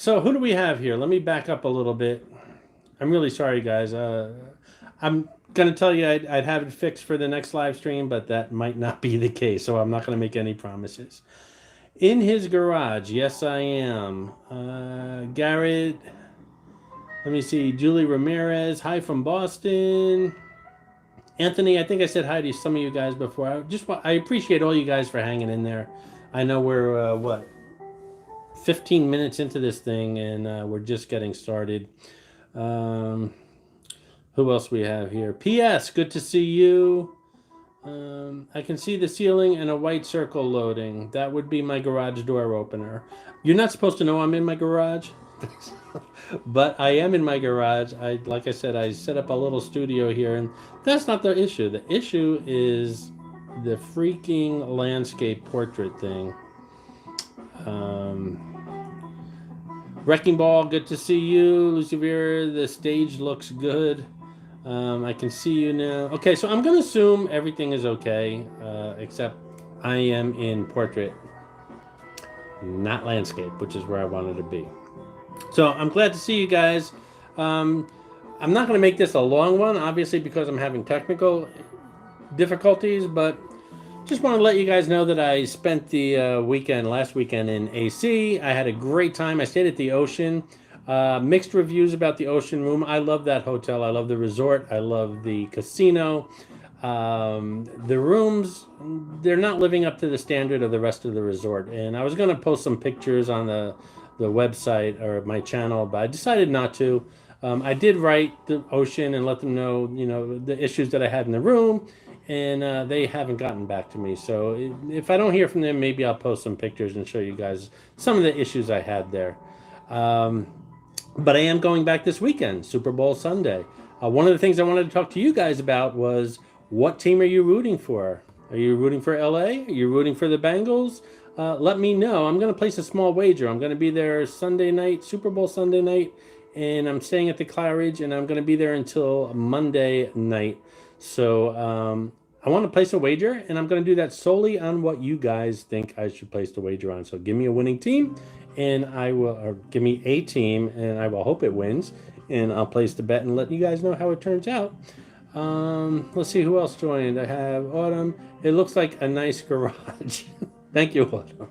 So who do we have here? Let me back up a little bit. I'm really sorry, guys. I'm gonna tell you I'd have it fixed for the next live stream, but that might not be the case. So I'm not gonna make any promises. In his garage, yes, I am. Garrett. Let me see. Julie Ramirez. Hi from Boston. Anthony, I think I said hi to some of you guys before. I appreciate all you guys for hanging in there. I know we're what 15 minutes into this thing, and we're just getting started. Um, who else we have here? P.S. Good to see you. I can see the ceiling and a white circle loading. That would be my garage door opener. You're not supposed to know I'm in my garage, but I am in my garage. Like I said, I set up a little studio here, and that's not the issue. The issue is the freaking landscape portrait thing. Wrecking Ball, good to see you. Lucifer, the stage looks good. I can see you now. Okay, so I'm going to assume everything is okay, except I am in portrait, not landscape, which is where I wanted to be. So I'm glad to see you guys. I'm not going to make this a long one, obviously, because I'm having technical difficulties, but just want to let you guys know that I spent the last weekend in AC. I had a great time. I stayed at the Ocean. Mixed reviews about the Ocean Room. I love that hotel. I love the resort. I love the casino. The rooms, they're not living up to the standard of the rest of the resort. And I was going to post some pictures on the website or my channel, but I decided not to. I did write the Ocean and let them know, the issues that I had in the room, and they haven't gotten back to me. So if I don't hear from them, maybe I'll post some pictures and show you guys some of the issues I had there. But I am going back this weekend, Super Bowl Sunday. One of the things I wanted to talk to you guys about was, what team are you rooting for? Are you rooting for LA? Are you rooting for the Bengals? Let me know. I'm going to place a small wager. I'm going to be there Sunday night, Super Bowl Sunday night, and I'm staying at the Claridge, and I'm going to be there until Monday night. So I want to place a wager, and I'm going to do that solely on what you guys think I should place the wager on. So give me a winning team, and or give me a team, and I will hope it wins, and I'll place the bet and let you guys know how it turns out. Let's see who else joined. I have Autumn. It looks like a nice garage. Thank you, Autumn.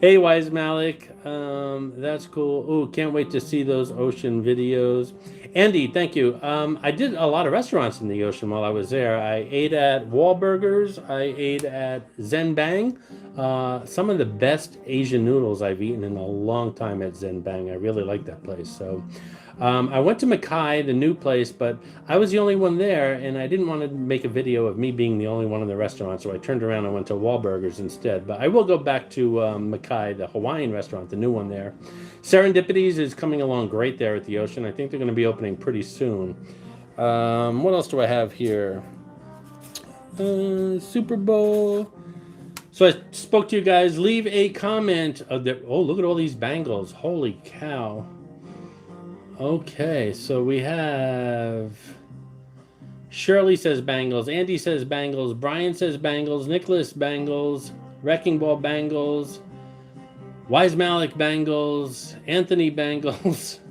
Hey, Wise Malik. That's cool. Oh, can't wait to see those Ocean videos. Andy, thank you. I did a lot of restaurants in the Ocean while I was there. I ate at Wahlburgers. I ate at Zen Bang. Some of the best Asian noodles I've eaten in a long time at Zen Bang. I really like that place. So I went to Mackay, the new place, but I was the only one there, and I didn't want to make a video of me being the only one in the restaurant, so I turned around and went to Wahlburgers instead. But I will go back to Mackay, the Hawaiian restaurant, the new one there. Serendipities is coming along great there at the Ocean. I think they're going to be opening pretty soon. What else do I have here? Super Bowl. So I spoke to you guys. Leave a comment. Oh, look at all these Bengals. Holy cow. Okay, so we have Shirley says Bengals, Andy says Bengals, Brian says Bengals, Nicholas Bengals, Wrecking Ball Bengals, Wise Malik Bengals, Anthony Bengals,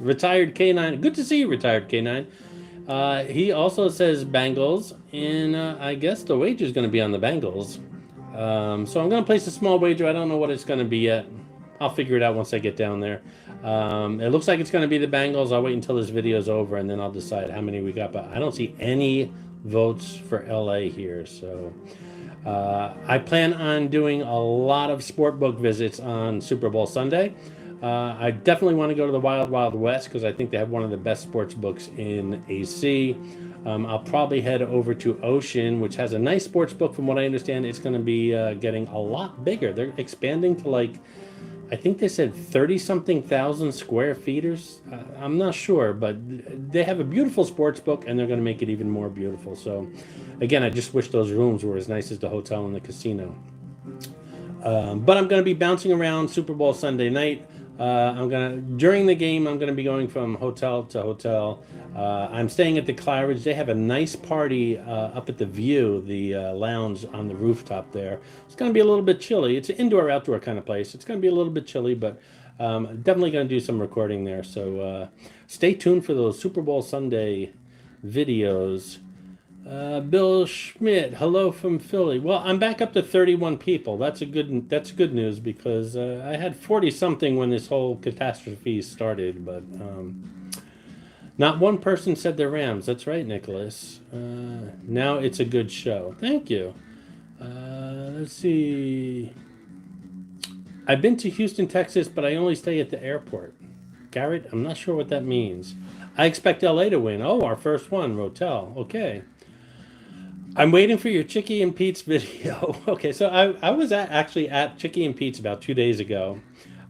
Retired K9. Good to see you, Retired K9. He also says Bengals, and I guess the wager is going to be on the Bengals. So I'm going to place a small wager. I don't know what it's going to be yet. I'll figure it out once I get down there. It looks like it's going to be the Bengals. I'll wait until this video is over, and then I'll decide how many we got. But I don't see any votes for LA here. So I plan on doing a lot of sport book visits on Super Bowl Sunday. I definitely want to go to the Wild Wild West because I think they have one of the best sports books in AC. I'll probably head over to Ocean, which has a nice sports book. From what I understand, it's going to be getting a lot bigger. They're expanding to I think they said 30-something thousand square feet. I'm not sure, but they have a beautiful sports book, and they're going to make it even more beautiful. So, again, I just wish those rooms were as nice as the hotel and the casino. But I'm going to be bouncing around Super Bowl Sunday night. During the game, I'm going to be going from hotel to hotel. I'm staying at the Claridge. They have a nice party up at the View, the lounge on the rooftop there. It's going to be a little bit chilly. It's an indoor-outdoor kind of place. It's going to be a little bit chilly, but Definitely going to do some recording there. So stay tuned for those Super Bowl Sunday videos. Bill Schmidt, hello from Philly. Well, I'm back up to 31 people. That's good news because I had 40 something when this whole catastrophe started, but not one person said the Rams. That's right, Nicholas. Now it's a good show. Thank you. Let's see. I've been to Houston, Texas, but I only stay at the airport. Garrett, I'm not sure what that means. I expect LA to win. Oh, our first one, Rotel. Okay. I'm waiting for your Chicky and Pete's video. Okay, so I was actually at Chicky and Pete's about 2 days ago.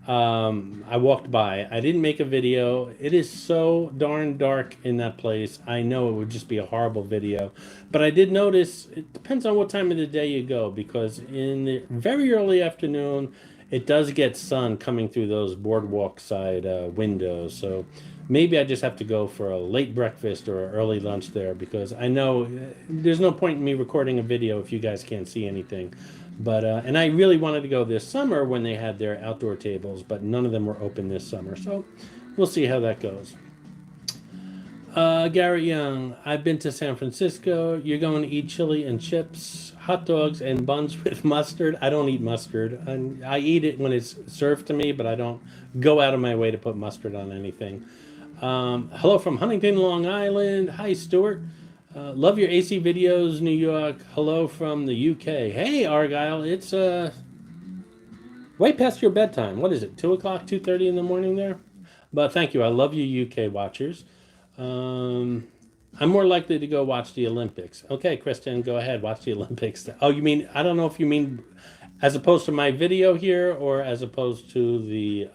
I walked by. I didn't make a video. It is so darn dark in that place. I know it would just be a horrible video. But I did notice, it depends on what time of the day you go, because in the very early afternoon, it does get sun coming through those boardwalk side windows. So maybe I just have to go for a late breakfast or an early lunch there, because I know there's no point in me recording a video if you guys can't see anything. But and I really wanted to go this summer when they had their outdoor tables, but none of them were open this summer. So we'll see how that goes. Garrett Young, I've been to San Francisco. You're going to eat chili and chips, hot dogs, and buns with mustard. I don't eat mustard. I eat it when it's served to me, but I don't go out of my way to put mustard on anything. Hello from Huntington, Long Island. Hi, Stuart. Love your AC videos, New York. Hello from the UK. Hey, Argyle. It's way past your bedtime. What is it? 2 o'clock, 2:30 in the morning there? But thank you. I love you, UK watchers. I'm more likely to go watch the Olympics. Okay, Kristen, go ahead. Watch the Olympics. Oh, you mean, I don't know if you mean as opposed to my video here or as opposed to the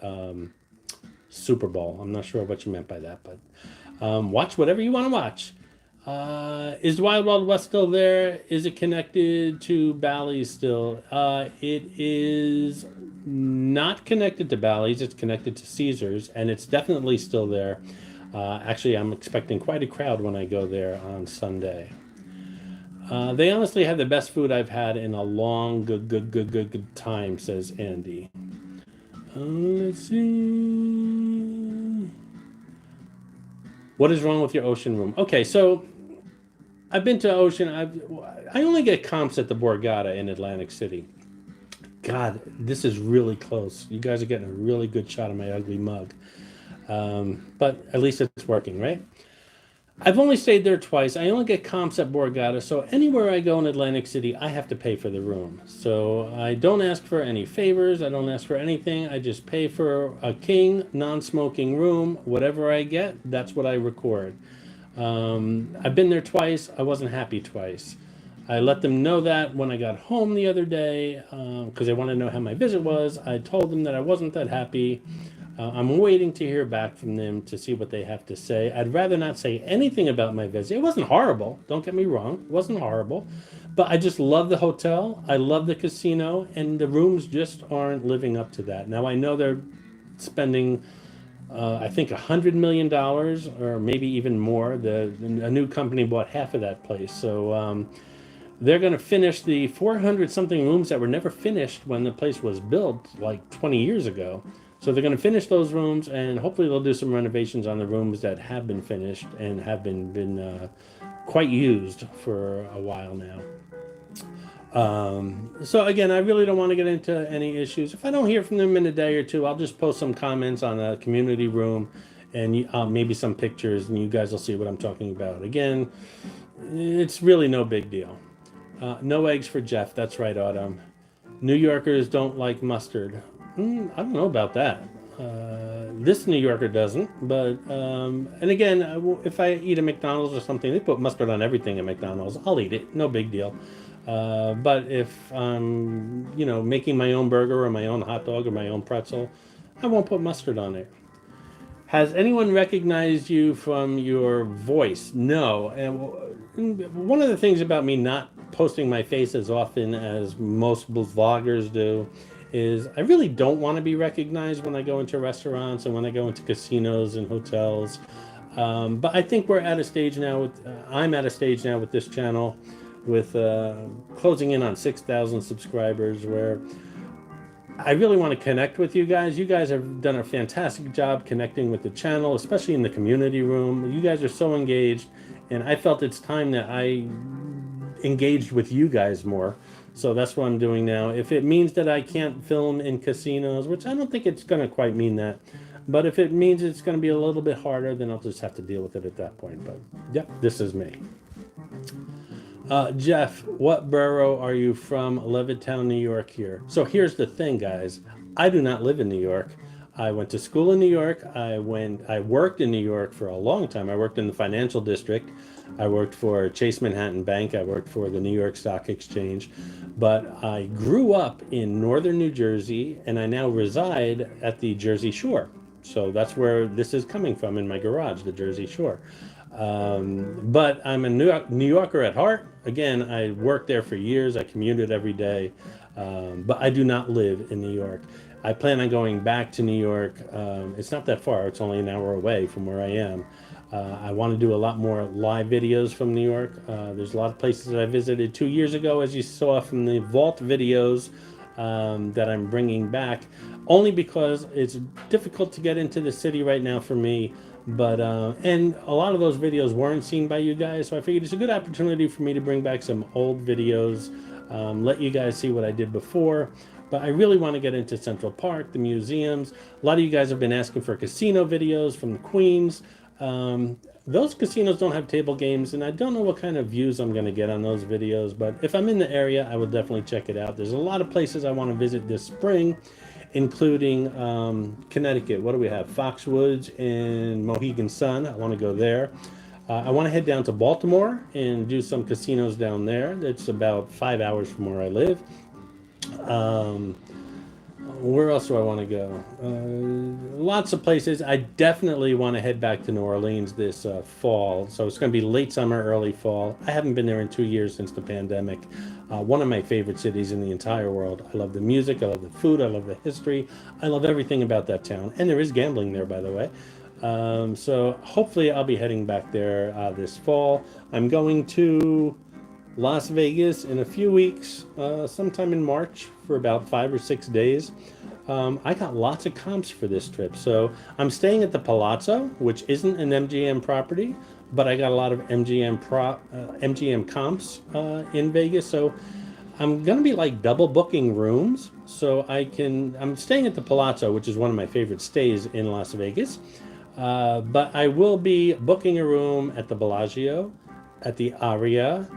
Super Bowl. I'm not sure what you meant by that, but watch whatever you want to watch. Is Wild Wild West still there? Is it connected to Bally's still? It is not connected to Bally's. It's connected to Caesars, and it's definitely still there. Actually, I'm expecting quite a crowd when I go there on Sunday. They honestly have the best food I've had in a long, good time, says Andy. Let's see. What is wrong with your ocean room? Okay, so I've been to Ocean. I only get comps at the Borgata in Atlantic City. God, this is really close. You guys are getting a really good shot of my ugly mug. But at least it's working, right? I've only stayed there twice. I only get comps at Borgata, so anywhere I go in Atlantic City, I have to pay for the room. So I don't ask for any favors. I don't ask for anything. I just pay for a king, non-smoking room. Whatever I get, that's what I record. I've been there twice. I wasn't happy twice. I let them know that when I got home the other day, because they wanted to know how my visit was. I told them that I wasn't that happy. I'm waiting to hear back from them to see what they have to say. I'd rather not say anything about my visit. It wasn't horrible. Don't get me wrong. It wasn't horrible. But I just love the hotel. I love the casino. And the rooms just aren't living up to that. Now, I know they're spending, I think, $100 million or maybe even more. A new company bought half of that place. So they're going to finish the 400-something rooms that were never finished when the place was built like 20 years ago. So they're going to finish those rooms, and hopefully they'll do some renovations on the rooms that have been finished and have been quite used for a while now. So again, I really don't want to get into any issues. If I don't hear from them in a day or two, I'll just post some comments on the community room and maybe some pictures, and you guys will see what I'm talking about. Again, it's really no big deal. No eggs for Jeff. That's right, Autumn. New Yorkers don't like mustard. I don't know about that. This New Yorker doesn't, but and again, if I eat a McDonald's or something, they put mustard on everything at McDonald's. I'll eat it, no big deal. But if I'm, making my own burger or my own hot dog or my own pretzel, I won't put mustard on it. Has anyone recognized you from your voice? No. And one of the things about me not posting my face as often as most vloggers do is I really don't want to be recognized when I go into restaurants and when I go into casinos and hotels. But I think we're at a stage now I'm at a stage now with this channel with closing in on 6,000 subscribers where I really want to connect with you guys. You guys have done a fantastic job connecting with the channel, especially in the community room. You guys are so engaged, and I felt it's time that I engaged with you guys more. So that's what I'm doing now. If it means that I can't film in casinos, which I don't think it's going to quite mean that, but if it means it's going to be a little bit harder, then I'll just have to deal with it at that point. But yep, this is me. Jeff, what borough are you from? Levittown, New York here. So here's the thing, guys. I do not live in New York. I went to school in New York. I worked in New York for a long time. I worked in the financial district. I worked for Chase Manhattan Bank. I worked for the New York Stock Exchange. But I grew up in northern New Jersey, and I now reside at the Jersey Shore. So that's where this is coming from, in my garage, the Jersey Shore. But I'm a New Yorker at heart. Again, I worked there for years. I commuted every day. But I do not live in New York. I plan on going back to New York. It's not that far. It's only an hour away from where I am. I want to do a lot more live videos from New York. There's a lot of places that I visited 2 years ago, as you saw from the vault videos, that I'm bringing back, only because it's difficult to get into the city right now for me. But and a lot of those videos weren't seen by you guys, so I figured it's a good opportunity for me to bring back some old videos, let you guys see what I did before. But I really want to get into Central Park, the museums. A lot of you guys have been asking for casino videos from the Queens. Those casinos don't have table games, and I don't know what kind of views I'm going to get on those videos, but if I'm in the area, I will definitely check it out. There's a lot of places I want to visit this spring, including Connecticut. What do we have? Foxwoods and Mohegan Sun. I want to go there. I want to head down to Baltimore and do some casinos down there. It's about 5 hours from where I live. Where else do I want to go? Lots of places. I definitely want to head back to New Orleans this fall. So it's going to be late summer, early fall. I haven't been there in 2 years since the pandemic. One of my favorite cities in the entire world. I love the music. I love the food. I love the history. I love everything about that town. And there is gambling there, by the way. So hopefully I'll be heading back there this fall. I'm going to Las Vegas in a few weeks, sometime in March, for about 5 or 6 days. I got lots of comps for this trip. So I'm staying at the Palazzo, which isn't an MGM property, but I got a lot of MGM comps in Vegas. So I'm going to be like double booking rooms. So I'm staying at the Palazzo, which is one of my favorite stays in Las Vegas. But I will be booking a room at the Bellagio, at the Aria,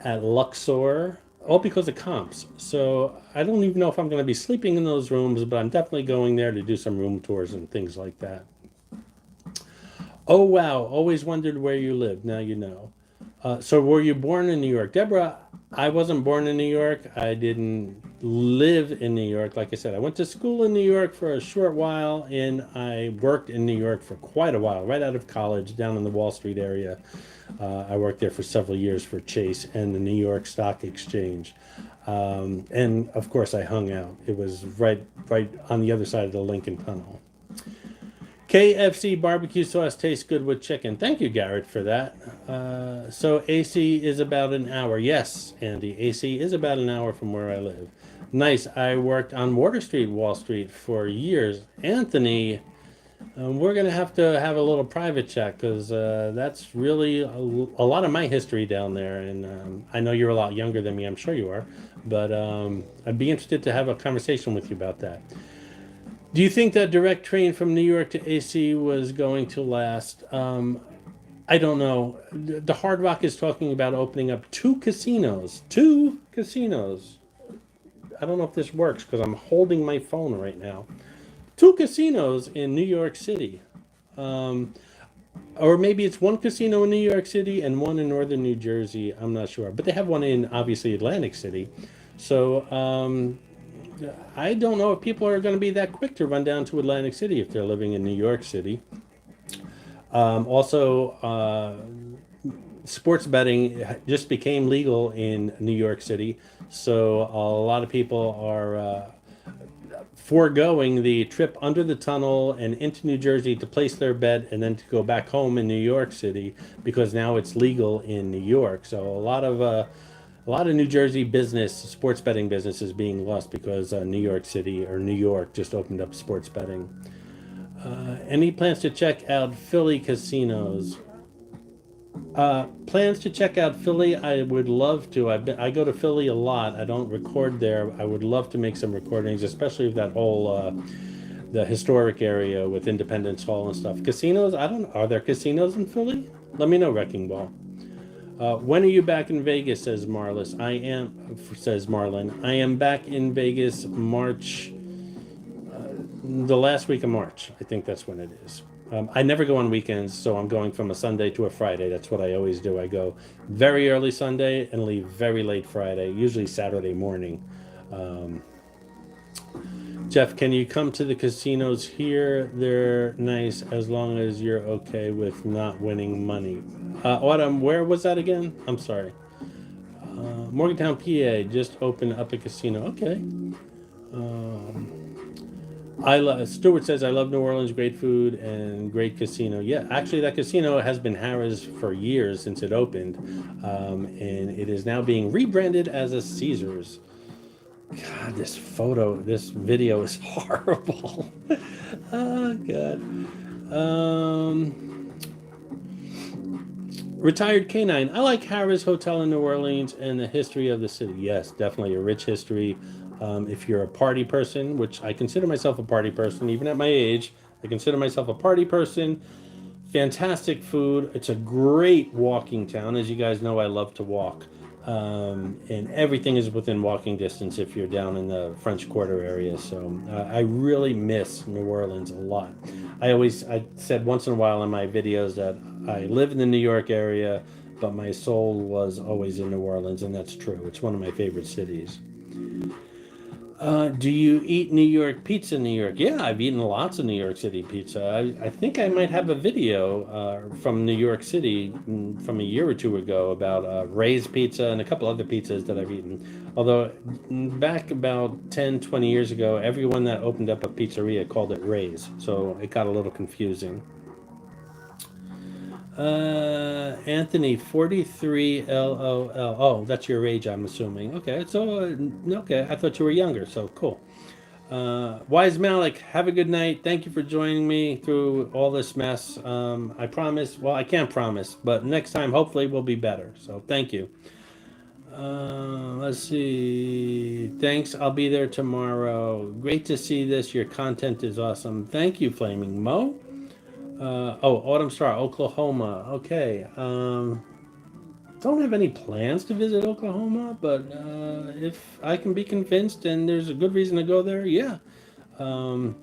at Luxor, all because of comps. So I don't even know if I'm going to be sleeping in those rooms, but I'm definitely going there to do some room tours and things like that. Oh, wow. Always wondered where you lived. Now you know. So were you born in New York? Deborah, I wasn't born in New York. I didn't live in New York. Like I said, I went to school in New York for a short while, and I worked in New York for quite a while, right out of college, down in the Wall Street area. I worked there for several years for Chase and the New York Stock Exchange. And of course I hung out. It was right on the other side of the Lincoln Tunnel. KFC barbecue sauce tastes good with chicken. Thank you, Garrett, for that. So AC is about an hour. Yes, Andy, AC is about an hour from where I live. Nice. I worked on Water Street, Wall Street for years. Anthony, we're going to have a little private chat, because that's really a lot of my history down there. And I know you're a lot younger than me. I'm sure you are. But I'd be interested to have a conversation with you about that. Do you think that direct train from New York to AC was going to last? I don't know. The Hard Rock is talking about opening up 2 casinos. 2 casinos. I don't know if this works because I'm holding my phone right now. 2 casinos in New York City. Or maybe it's 1 casino in New York City and 1 in northern New Jersey. I'm not sure. But they have 1 in, obviously, Atlantic City. So I don't know if people are going to be that quick to run down to Atlantic City if they're living in New York City. Also, sports betting just became legal in New York City. So a lot of people are foregoing the trip under the tunnel and into New Jersey to place their bet and then to go back home in New York City, because now it's legal in New York. So a lot of A lot of New Jersey business, sports betting business, is being lost because New York City or New York just opened up sports betting. Any plans to check out Philly casinos? Plans to check out Philly? I would love to. I go to Philly a lot. I don't record there. I would love to make some recordings, especially of that whole the historic area with Independence Hall and stuff. Casinos? I don't know. Are there casinos in Philly? Let me know, Wrecking Ball. When are you back in Vegas? Says Marlis. Says Marlin. I am back in Vegas March, the last week of March. I think that's when it is. I never go on weekends, so I'm going from a Sunday to a Friday. That's what I always do. I go very early Sunday and leave very late Friday, usually Saturday morning. Jeff, can you come to the casinos here? They're nice as long as you're okay with not winning money. Autumn, where was that again? I'm sorry. Morgantown, PA, just opened up a casino. Okay. Stuart says, I love New Orleans, great food and great casino. Yeah, actually, that casino has been Harrah's for years since it opened, and it is now being rebranded as a Caesars. God, this video is horrible. Oh, God. Retired Canine. I like Harrah's Hotel in New Orleans and the history of the city. Yes, definitely a rich history. If you're a party person, which I consider myself a party person, even at my age, I consider myself a party person. Fantastic food. It's a great walking town. As you guys know, I love to walk. And everything is within walking distance if you're down in the French Quarter area. So I really miss New Orleans a lot. I said once in a while in my videos that I live in the New York area, but my soul was always in New Orleans, and that's true. It's one of my favorite cities. Do you eat New York pizza in New York? Yeah, I've eaten lots of New York City pizza. I think I might have a video from New York City from a year or two ago about Ray's Pizza and a couple other pizzas that I've eaten. Although back about 10, 20 years ago, everyone that opened up a pizzeria called it Ray's. So it got a little confusing. Anthony, 43 LOL. Oh, that's your age, I'm assuming. Okay, so, okay, I thought you were younger, so cool. Wise Malik, have a good night. Thank you for joining me through all this mess. I promise, well, I can't promise, but next time, hopefully, we'll be better. So, thank you. Let's see. Thanks, I'll be there tomorrow. Great to see this. Your content is awesome. Thank you, Flaming Mo. Autumn Star, Oklahoma. Okay. Don't have any plans to visit Oklahoma, but if I can be convinced and there's a good reason to go there, yeah. I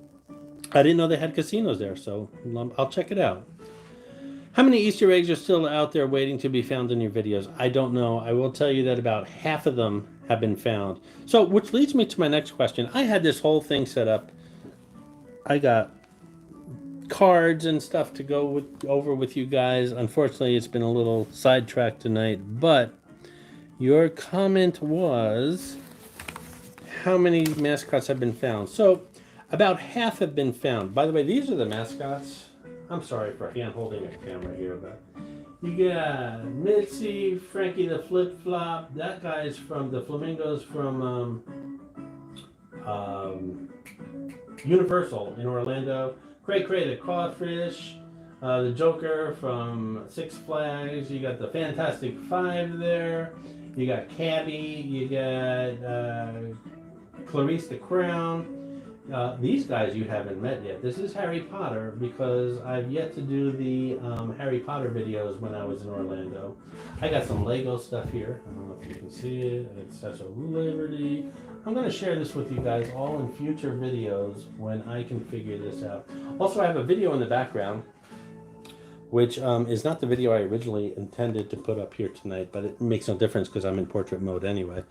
didn't know they had casinos there, so I'll check it out. How many Easter eggs are still out there waiting to be found in your videos? I don't know. I will tell you that about half of them have been found. So, which leads me to my next question. I had this whole thing set up. I got cards and stuff to go over with you guys. Unfortunately, it's been a little sidetracked tonight, but your comment was how many mascots have been found. So about half have been found. By the way, these are the mascots. I'm sorry for hand-holding a camera here, but you got Mitzi, Frankie the Flip-Flop. That guy's from the Flamingos from Universal in Orlando. Cray the Crawfish, the Joker from Six Flags. You got the Fantastic Five there. You got Cabby. You got Clarice the Crown. These guys you haven't met yet. This is Harry Potter because I've yet to do the Harry Potter videos when I was in Orlando. I got some Lego stuff here. I don't know if you can see it. It's such a Liberty. I'm going to share this with you guys all in future videos when I can figure this out. Also, I have a video in the background, which is not the video I originally intended to put up here tonight, but it makes no difference because I'm in portrait mode anyway.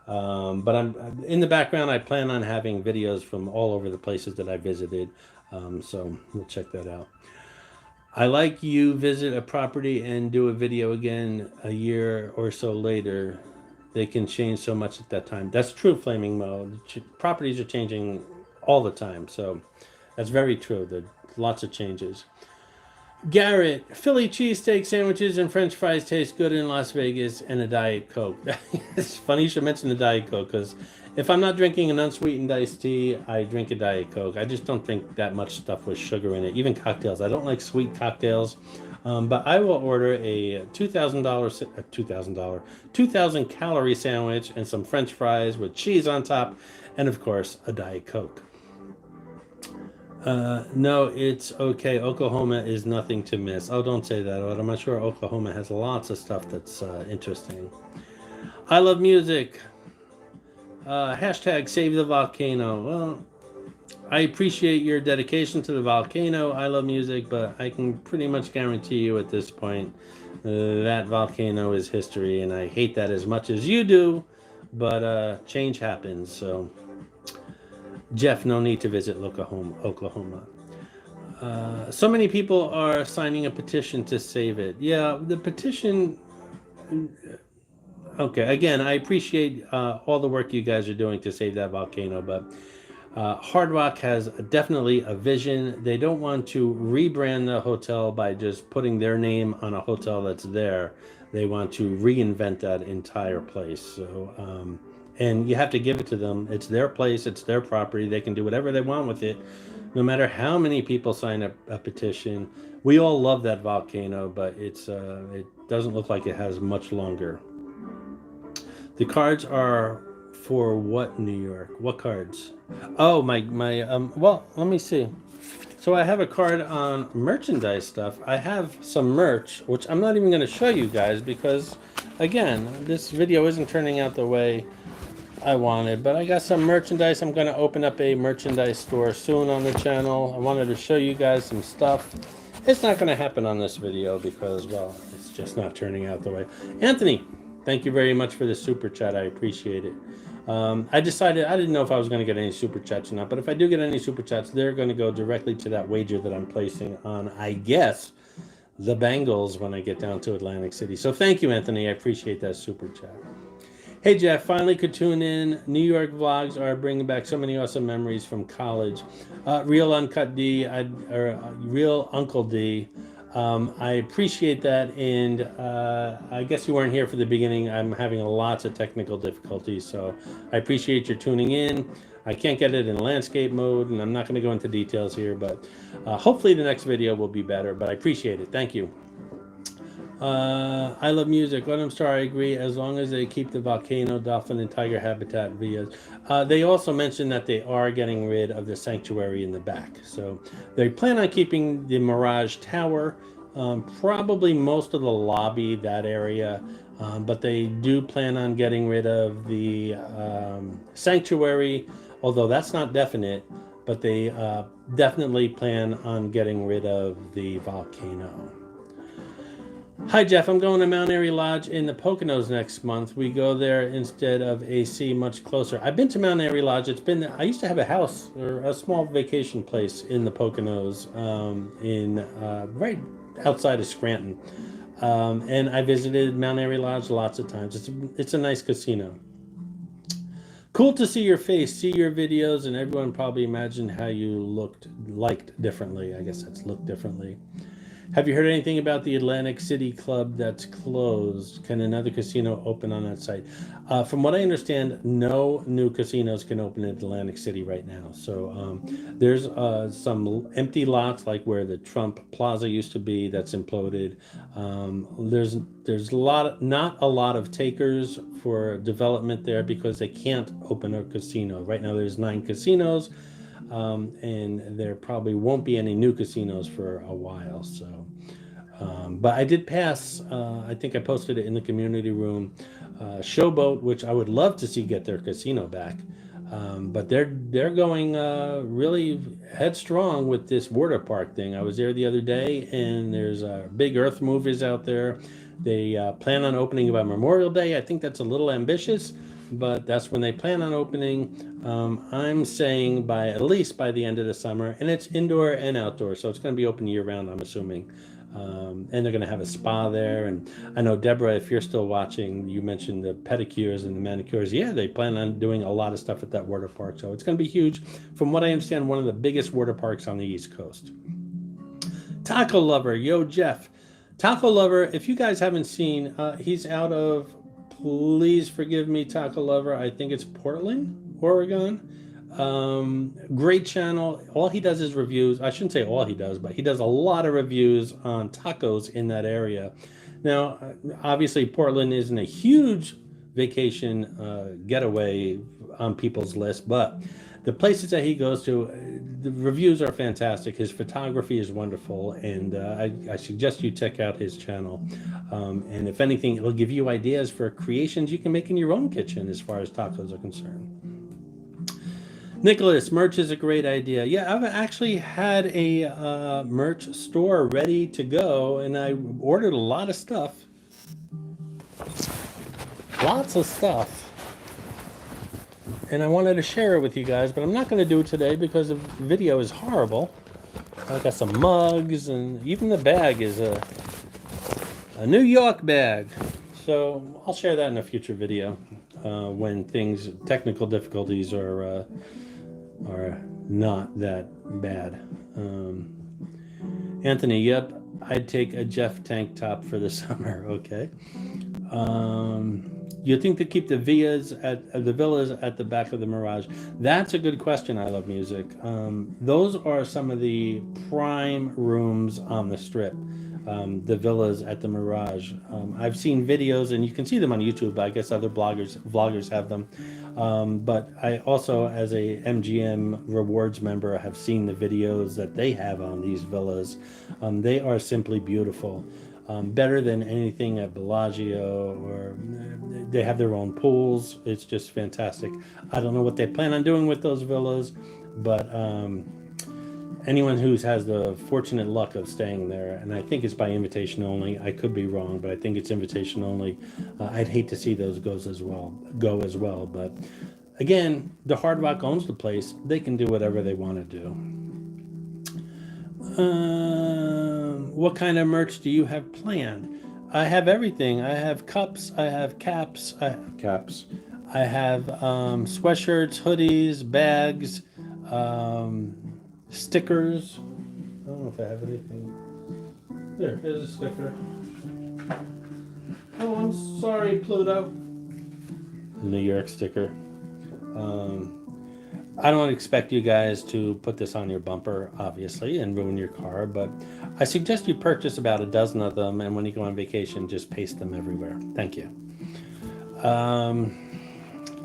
But I'm in the background. I plan on having videos from all over the places that I visited, so we'll check that out. I like you visit a property and do a video again a year or so later. They can change so much at that time. That's true, Flaming Mo. Properties are changing all the time, so that's very true. There are lots of changes. Garrett, Philly cheesesteak sandwiches and French fries taste good in Las Vegas, and a Diet Coke. It's funny you should mention the Diet Coke because if I'm not drinking an unsweetened iced tea, I drink a Diet Coke. I just don't think that much stuff with sugar in it. Even cocktails. I don't like sweet cocktails. But I will order a $2,000, $2,000, 2,000 calorie sandwich and some French fries with cheese on top, and of course, a Diet Coke. No, it's okay. Oklahoma is nothing to miss. Oh, don't say that, but I'm sure Oklahoma has lots of stuff that's interesting. I love music. Hashtag save the volcano. Well, I appreciate your dedication to the volcano. I love music, but I can pretty much guarantee you at this point that volcano is history, and I hate that as much as you do, but change happens. So, Jeff, no need to visit Oklahoma. So many people are signing a petition to save it. Yeah, the petition. Okay, again, I appreciate all the work you guys are doing to save that volcano, but Hard Rock has definitely a vision. They don't want to rebrand the hotel by just putting their name on a hotel that's there. They want to reinvent that entire place. So, and you have to give it to them. It's their place. It's their property. They can do whatever they want with it, no matter how many people sign a petition. We all love that volcano, but it doesn't look like it has much longer. The cards are for what, New York? What cards? Oh, well, let me see. So I have a card on merchandise stuff. I have some merch, which I'm not even going to show you guys because, again, this video isn't turning out the way I wanted. But I got some merchandise. I'm going to open up a merchandise store soon on the channel. I wanted to show you guys some stuff. It's not going to happen on this video because, well, it's just not turning out the way. Anthony, thank you very much for the super chat. I appreciate it. I decided I didn't know if I was going to get any super chats or not, but if I do get any super chats, they're going to go directly to that wager that I'm placing on, I guess, the Bengals when I get down to Atlantic City. So thank you, Anthony. I appreciate that super chat. Hey, Jeff, finally could tune in. New York vlogs are bringing back so many awesome memories from college. Real Uncut D, Real Uncle D. I appreciate that, and I guess you weren't here for the beginning. I'm having lots of technical difficulties, so I appreciate your tuning in. I can't get it in landscape mode, and I'm not going to go into details here, but hopefully the next video will be better, but I appreciate it. Thank you. I love music. Autumn Star, I agree, as long as they keep the volcano, dolphin, and tiger habitat via. They also mentioned that they are getting rid of the sanctuary in the back. So they plan on keeping the Mirage Tower, probably most of the lobby, that area, but they do plan on getting rid of the sanctuary, although that's not definite, but they definitely plan on getting rid of the volcano. Hi, Jeff. I'm going to Mount Airy Lodge in the Poconos next month. We go there instead of AC, much closer. I've been to Mount Airy Lodge. I used to have a house or a small vacation place in the Poconos, right outside of Scranton. And I visited Mount Airy Lodge lots of times. It's a nice casino. Cool to see your face, see your videos, and everyone probably imagined how you liked differently. I guess that's looked differently. Have you heard anything about the Atlantic City Club that's closed? Can another casino open on that site? From what I understand, no new casinos can open in Atlantic City right now. So there's some empty lots, like where the Trump Plaza used to be, that's imploded. There's not a lot of takers for development there because they can't open a casino. Right now there's 9 casinos. And there probably won't be any new casinos for a while. So, but I did pass. I think I posted it in the community room. Showboat, which I would love to see get their casino back, but they're going really headstrong with this water park thing. I was there the other day, and there's big earth movers out there. They plan on opening by Memorial Day. I think that's a little ambitious, but that's when they plan on opening. I'm saying at least by the end of the summer, and it's indoor and outdoor, so it's going to be open year round, I'm assuming. And they're going to have a spa there. And I know, Deborah, if you're still watching, you mentioned the pedicures and the manicures. Yeah, they plan on doing a lot of stuff at that water park, so it's going to be huge. From what I understand, one of the biggest water parks on the East Coast. Taco Lover, yo Jeff. Taco Lover, if you guys haven't seen, he's out of, please forgive me, Taco Lover, I think it's Portland, Oregon. Great channel. All he does is reviews. I shouldn't say all he does, but he does a lot of reviews on tacos in that area. Now, obviously, Portland isn't a huge vacation getaway on people's list, but the places that he goes to, the reviews are fantastic. His photography is wonderful, and I suggest you check out his channel. And if anything, it'll give you ideas for creations you can make in your own kitchen as far as tacos are concerned. Nicholas, merch is a great idea. Yeah, I've actually had a merch store ready to go, and I ordered a lot of stuff. Lots of stuff. And I wanted to share it with you guys, but I'm not going to do it today because the video is horrible. I got some mugs, and even the bag is a New York bag. So I'll share that in a future video when technical difficulties are not that bad. Anthony, yep, I'd take a Jeff tank top for the summer. Okay. You think to keep the villas at the back of the Mirage? That's a good question. I love music. Those are some of the prime rooms on the Strip. The villas at the Mirage. I've seen videos, and you can see them on YouTube. I guess other vloggers have them. But I also, as a MGM Rewards member, have seen the videos that they have on these villas. They are simply beautiful. Better than anything at Bellagio, or they have their own pools. It's just fantastic. I don't know what they plan on doing with those villas, but anyone who has the fortunate luck of staying there, and I think it's by invitation only. I could be wrong, but I think it's invitation only. I'd hate to see those go as well. But again, the Hard Rock owns the place. They can do whatever they want to do. What kind of merch do you have planned? I have everything. I have cups. I have caps. I have sweatshirts, hoodies, bags, stickers. I don't know if I have anything. Here's a sticker. Oh, I'm sorry, Pluto. New York sticker. I don't expect you guys to put this on your bumper, obviously, and ruin your car, but I suggest you purchase about a dozen of them, and when you go on vacation, just paste them everywhere. Thank you.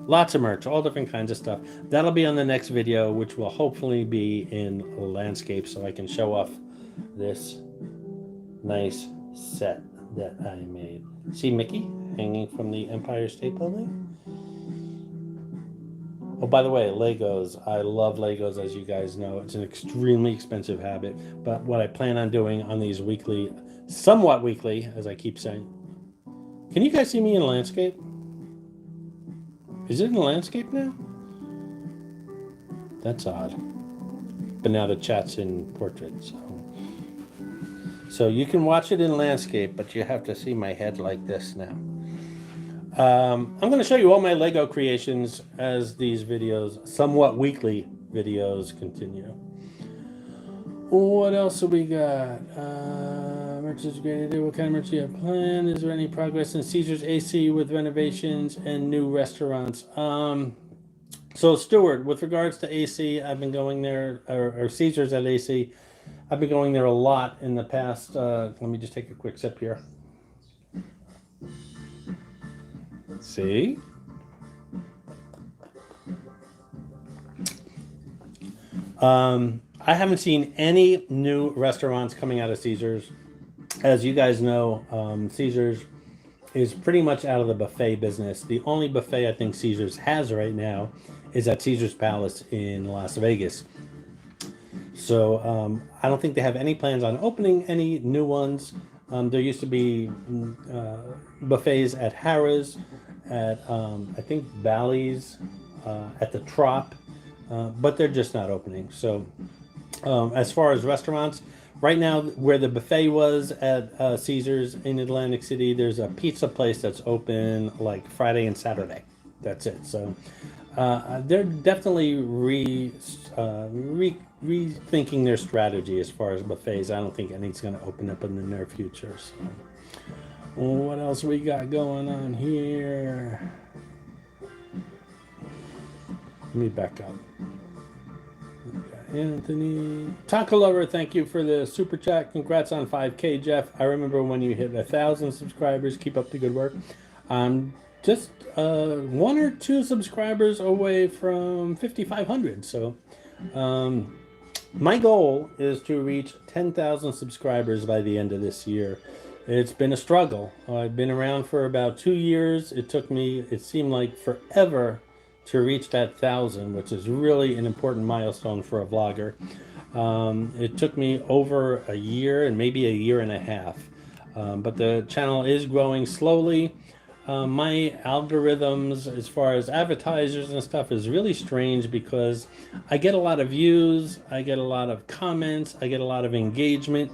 Lots of merch, all different kinds of stuff. That'll be on the next video, which will hopefully be in landscape, so I can show off this nice set that I made. See Mickey hanging from the Empire State Building? Oh, by the way, Legos. I love Legos, as you guys know. It's an extremely expensive habit, but what I plan on doing on these somewhat weekly, as I keep saying. Can you guys see me in landscape? Is it in landscape now? That's odd. But now the chat's in portrait, so you can watch it in landscape, but you have to see my head like this now. I'm going to show you all my Lego creations as these videos, somewhat weekly videos, continue. What else have we got? Merch is a great idea. What kind of merch do you have planned? Is there any progress in Caesar's AC with renovations and new restaurants? So Stuart, with regards to AC, I've been going there, or Caesar's at AC. I've been going there a lot in the past. Let me just take a quick sip here. See? I haven't seen any new restaurants coming out of Caesar's. As you guys know, Caesar's is pretty much out of the buffet business. The only buffet I think Caesar's has right now is at Caesar's Palace in Las Vegas. So I don't think they have any plans on opening any new ones. There used to be buffets at Harrah's, at I think Bally's, at the Trop, but they're just not opening. So as far as restaurants, right now where the buffet was at Caesar's in Atlantic City, there's a pizza place that's open like Friday and Saturday. That's it. So They're definitely rethinking their strategy as far as buffets. I don't think anything's going to open up in the near future. So, what else we got going on here? Let me back up. Anthony Taco Lover, thank you for the super chat. Congrats on 5K, Jeff. I remember when you hit 1,000 subscribers. Keep up the good work. Just 1 or 2 subscribers away from 5,500. So my goal is to reach 10,000 subscribers by the end of this year. It's been a struggle. I've been around for about 2 years. It seemed like forever to reach that 1,000, which is really an important milestone for a vlogger. It took me over a year and maybe a year and a half. But the channel is growing slowly. My algorithms as far as advertisers and stuff is really strange because I get a lot of views, I get a lot of comments, I get a lot of engagement,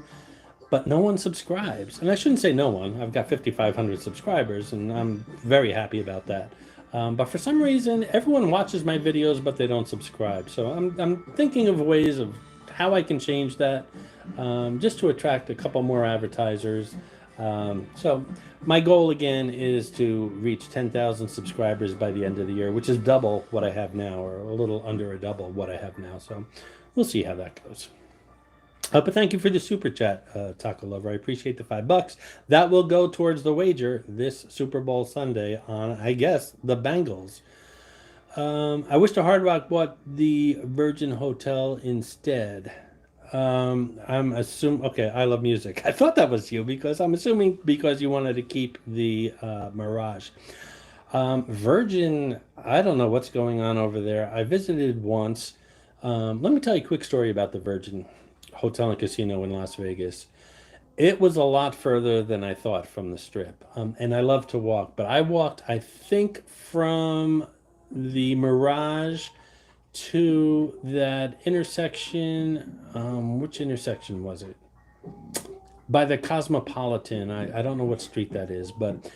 but no one subscribes. And I shouldn't say no one. I've got 5,500 subscribers and I'm very happy about that. But for some reason, everyone watches my videos, but they don't subscribe. So I'm thinking of ways of how I can change that, just to attract a couple more advertisers. So my goal again is to reach 10,000 subscribers by the end of the year, which is double what I have now, or a little under a double what I have now. So we'll see how that goes. But thank you for the super chat, Taco Lover. I appreciate the $5. That will go towards the wager this Super Bowl Sunday on, I guess, the Bengals. I wish the Hard Rock bought the Virgin Hotel instead. I'm assuming, okay, I love music. I thought that was you because I'm assuming because you wanted to keep the Mirage. Virgin, I don't know what's going on over there. I visited once. Let me tell you a quick story about the Virgin Hotel and Casino in Las Vegas. It was a lot further than I thought from the Strip. And I love to walk, but I walked, I think, from the Mirage to that intersection. Which intersection was it? By the Cosmopolitan. I don't know what street that is, but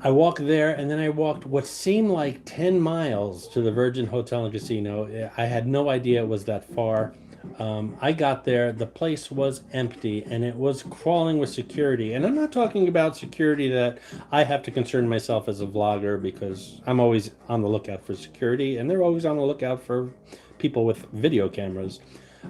I walked there, and then I walked what seemed like 10 miles to the Virgin Hotel and Casino. I had no idea it was that far. I got there, the place was empty, and it was crawling with security. And I'm not talking about security that I have to concern myself as a vlogger, because I'm always on the lookout for security, and they're always on the lookout for people with video cameras.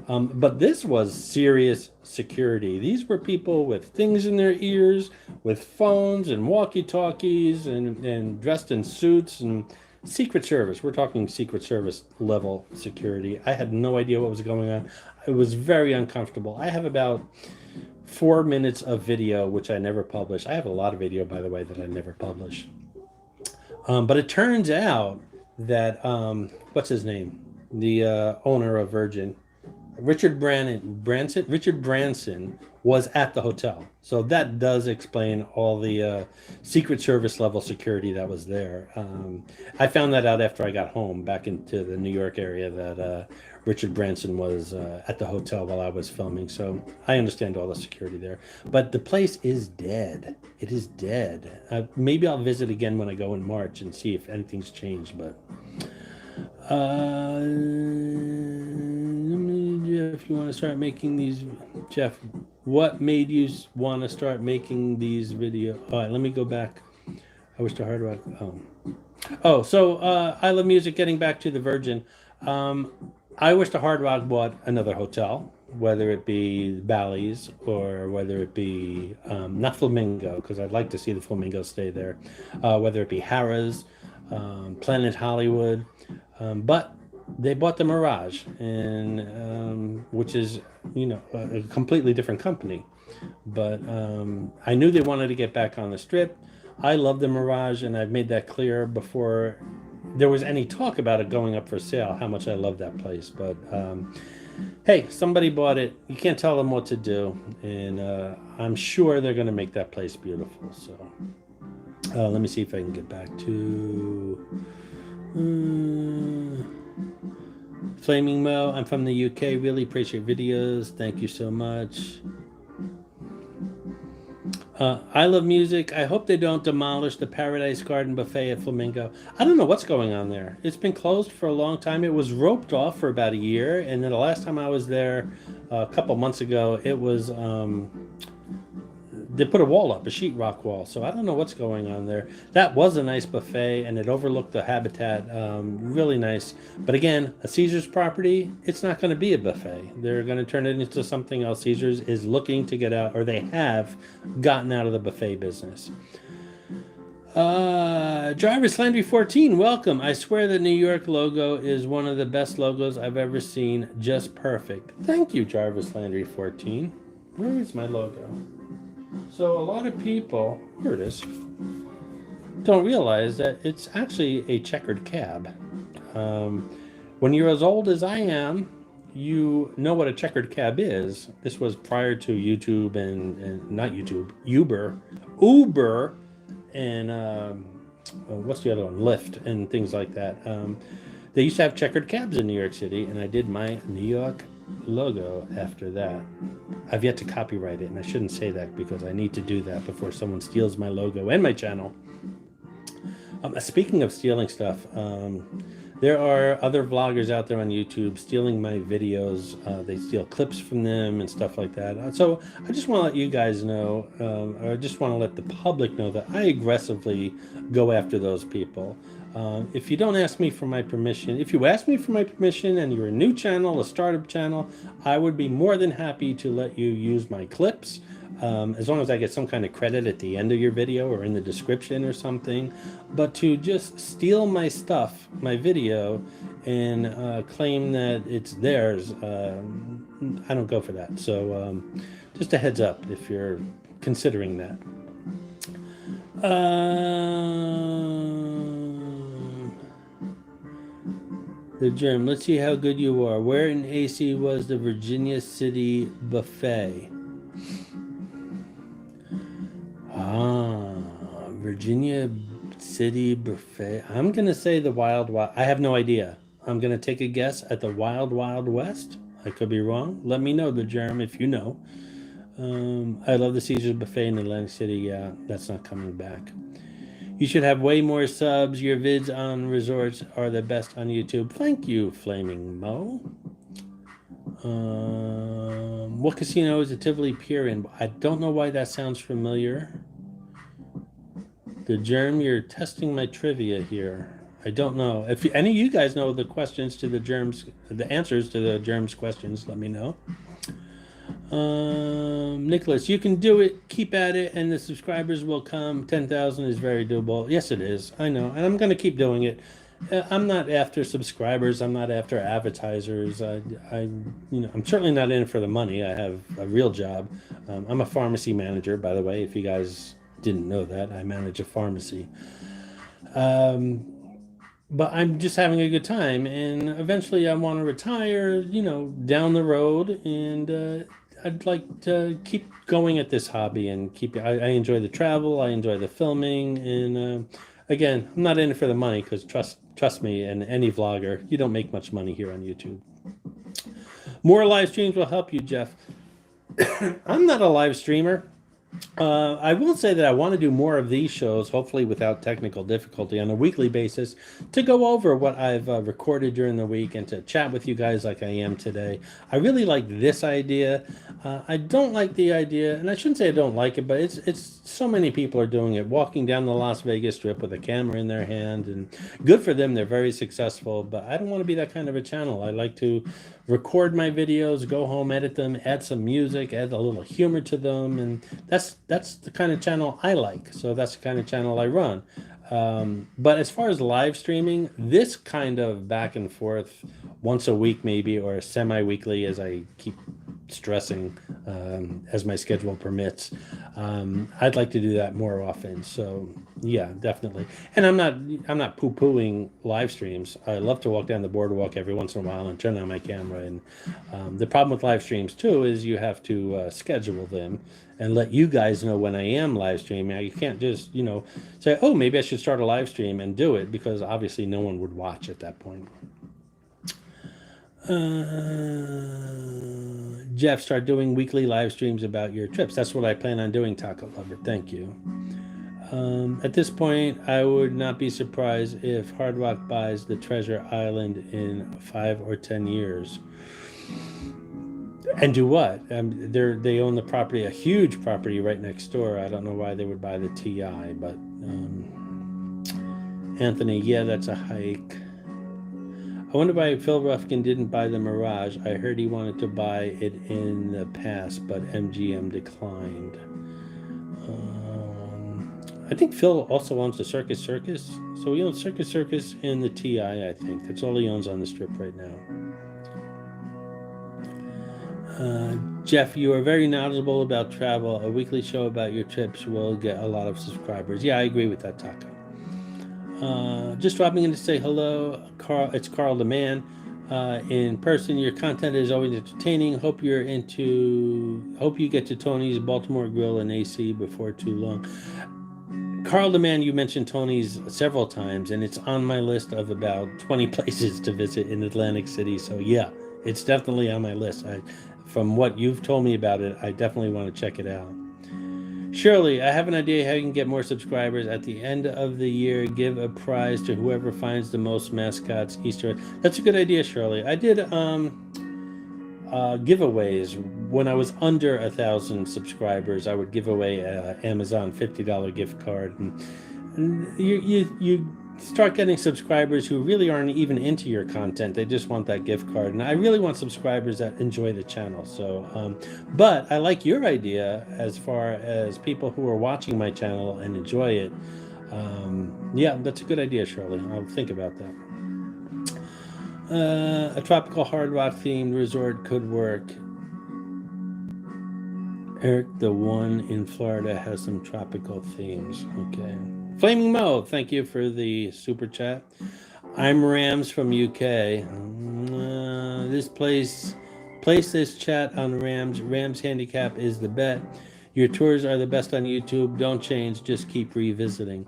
But this was serious security. These were people with things in their ears, with phones and walkie-talkies, and dressed in suits, and Secret Service. We're talking Secret Service level security. I had no idea what was going on. It was very uncomfortable. I have about 4 minutes of video, which I never publish. I have a lot of video, by the way, that I never publish. But it turns out that, what's his name? The owner of Virgin, Richard Branson was at the hotel. So that does explain all the Secret Service level security that was there. I found that out after I got home back into the New York area, that Richard Branson was at the hotel while I was filming. So I understand all the security there. But the place is dead. It is dead. Maybe I'll visit again when I go in March and see if anything's changed. But if you want to start making these, Jeff, what made you want to start making these videos? All right, let me go back. I wish to hard rock. So I love music. Getting back to the Virgin, I wish the Hard Rock bought another hotel, whether it be Bally's or whether it be not Flamingo, because I'd like to see the Flamingo stay there. Whether it be Harrah's, Planet Hollywood. But they bought the Mirage, and which is, a completely different company. But I knew they wanted to get back on the Strip. I love the Mirage, and I've made that clear before there was any talk about it going up for sale, how much I love that place. But hey, somebody bought it. You can't tell them what to do, and I'm sure they're going to make that place beautiful. So let me see if I can get back to Flaming Mo. I'm from the UK. Really appreciate videos. Thank you so much. I love music. I hope they don't demolish the Paradise Garden Buffet at Flamingo. I don't know what's going on there. It's been closed for a long time. It was roped off for about a year, and then the last time I was there a couple months ago, it was they put a wall up, a sheetrock wall. So I don't know what's going on there. That was a nice buffet, and it overlooked the habitat. Really nice. But again, a Caesar's property, it's not going to be a buffet. They're going to turn it into something else. Caesar's is looking to get out, or they have gotten out of the buffet business. Jarvis Landry 14, welcome. I swear the New York logo is one of the best logos I've ever seen. Just perfect. Thank you, Jarvis Landry 14. Where is my logo? So a lot of people, here it is, don't realize that it's actually a checkered cab. When you're as old as I am, you know what a checkered cab is. This was prior to YouTube and not YouTube, Uber, and what's the other one? Lyft and things like that. They used to have checkered cabs in New York City, and I did my New York logo after that. I've yet to copyright it, and I shouldn't say that because I need to do that before someone steals my logo and my channel. Speaking of stealing stuff, there are other vloggers out there on YouTube stealing my videos. They steal clips from them and stuff like that. So I just want to let you guys know, or I just want to let the public know that I aggressively go after those people. If you don't ask me for my permission, if you ask me for my permission and you're a new channel, a startup channel, I would be more than happy to let you use my clips, as long as I get some kind of credit at the end of your video or in the description or something. But to just steal my stuff, my video, and claim that it's theirs, I don't go for that. So just a heads up if you're considering that. The germ. Let's see how good you are. Where in AC was the Virginia City buffet? Virginia City buffet. I'm going to say the Wild Wild. I have no idea. I'm going to take a guess at the Wild Wild West. I could be wrong. Let me know, the germ, if you know. I love the Caesars buffet in Atlantic City. Yeah, that's not coming back. You should have way more subs. Your vids on resorts are the best on YouTube. Thank you, Flaming Mo. What casino is the Tivoli Pier in? I don't know why that sounds familiar. The germ, you're testing my trivia here. I don't know. If any of you guys know the questions to the germs, the answers to the germs questions, let me know. Nicholas, you can do it. Keep at it, and the subscribers will come. 10,000 is very doable. Yes, it is. I know, and I'm going to keep doing it. I'm not after subscribers. I'm not after advertisers. I'm certainly not in it for the money. I have a real job. I'm a pharmacy manager, by the way. If you guys didn't know that, I manage a pharmacy. But I'm just having a good time, and eventually I want to retire, down the road, and I'd like to keep going at this hobby and I enjoy the travel, I enjoy the filming, and again, I'm not in it for the money because trust me, and any vlogger, you don't make much money here on YouTube. More live streams will help you, Jeff. I'm not a live streamer. I will say that I want to do more of these shows, hopefully without technical difficulty, on a weekly basis, to go over what I've recorded during the week and to chat with you guys like I am today. I really like this idea. I don't like the idea, and I shouldn't say I don't like it, but it's so many people are doing it, walking down the Las Vegas Strip with a camera in their hand, and good for them. They're very successful, but I don't want to be that kind of a channel. I like to record my videos, go home, edit them, add some music, add a little humor to them, and that's the kind of channel I like. So that's the kind of channel I run. But as far as live streaming, this kind of back and forth once a week maybe, or semi-weekly, as I keep stressing, as my schedule permits, I'd like to do that more often. So yeah, definitely. And I'm not poo-pooing live streams. I love to walk down the boardwalk every once in a while and turn on my camera. And the problem with live streams too is you have to schedule them and let you guys know when I am live streaming. You can't just say, oh, maybe I should start a live stream and do it, because obviously no one would watch at that point. Jeff, start doing weekly live streams about your trips. That's what I plan on doing, Taco Lover. Thank you. At this point, I would not be surprised if Hard Rock buys the Treasure Island in 5 or 10 years. And do what? They own the property, a huge property right next door. I don't know why they would buy the TI, but Anthony, yeah, that's a hike. I wonder why Phil Rufkin didn't buy the Mirage. I heard he wanted to buy it in the past, but MGM declined. I think Phil also owns the Circus, so he owns Circus and the TI. I think that's all he owns on the strip right now. Jeff, you are very knowledgeable about travel. A weekly show about your trips will get a lot of subscribers. Yeah, I agree with that, Taco. Just dropping in to say hello, Carl. It's Carl the Man. In person, your content is always entertaining. Hope you get to Tony's Baltimore Grill and AC before too long. Carl the Man, you mentioned Tony's several times, and it's on my list of about 20 places to visit in Atlantic City. So yeah, it's definitely on my list. From what you've told me about it, I definitely want to check it out. Shirley, I have an idea how you can get more subscribers. At the end of the year, give a prize to whoever finds the most mascots Easter egg. That's a good idea, Shirley. I did giveaways when I was under 1,000 subscribers. I would give away an Amazon $50 gift card, and you start getting subscribers who really aren't even into your content. They just want that gift card, and I really want subscribers that enjoy the channel. So but I like your idea as far as people who are watching my channel and enjoy it. Yeah, that's a good idea, Shirley. I'll think about that. A tropical Hard Rock themed resort could work. Eric, the one in Florida has some tropical themes. Okay. Flaming Mo, thank you for the super chat. I'm Rams from UK. Place this chat on Rams. Rams handicap is the bet. Your tours are the best on YouTube. Don't change. Just keep revisiting.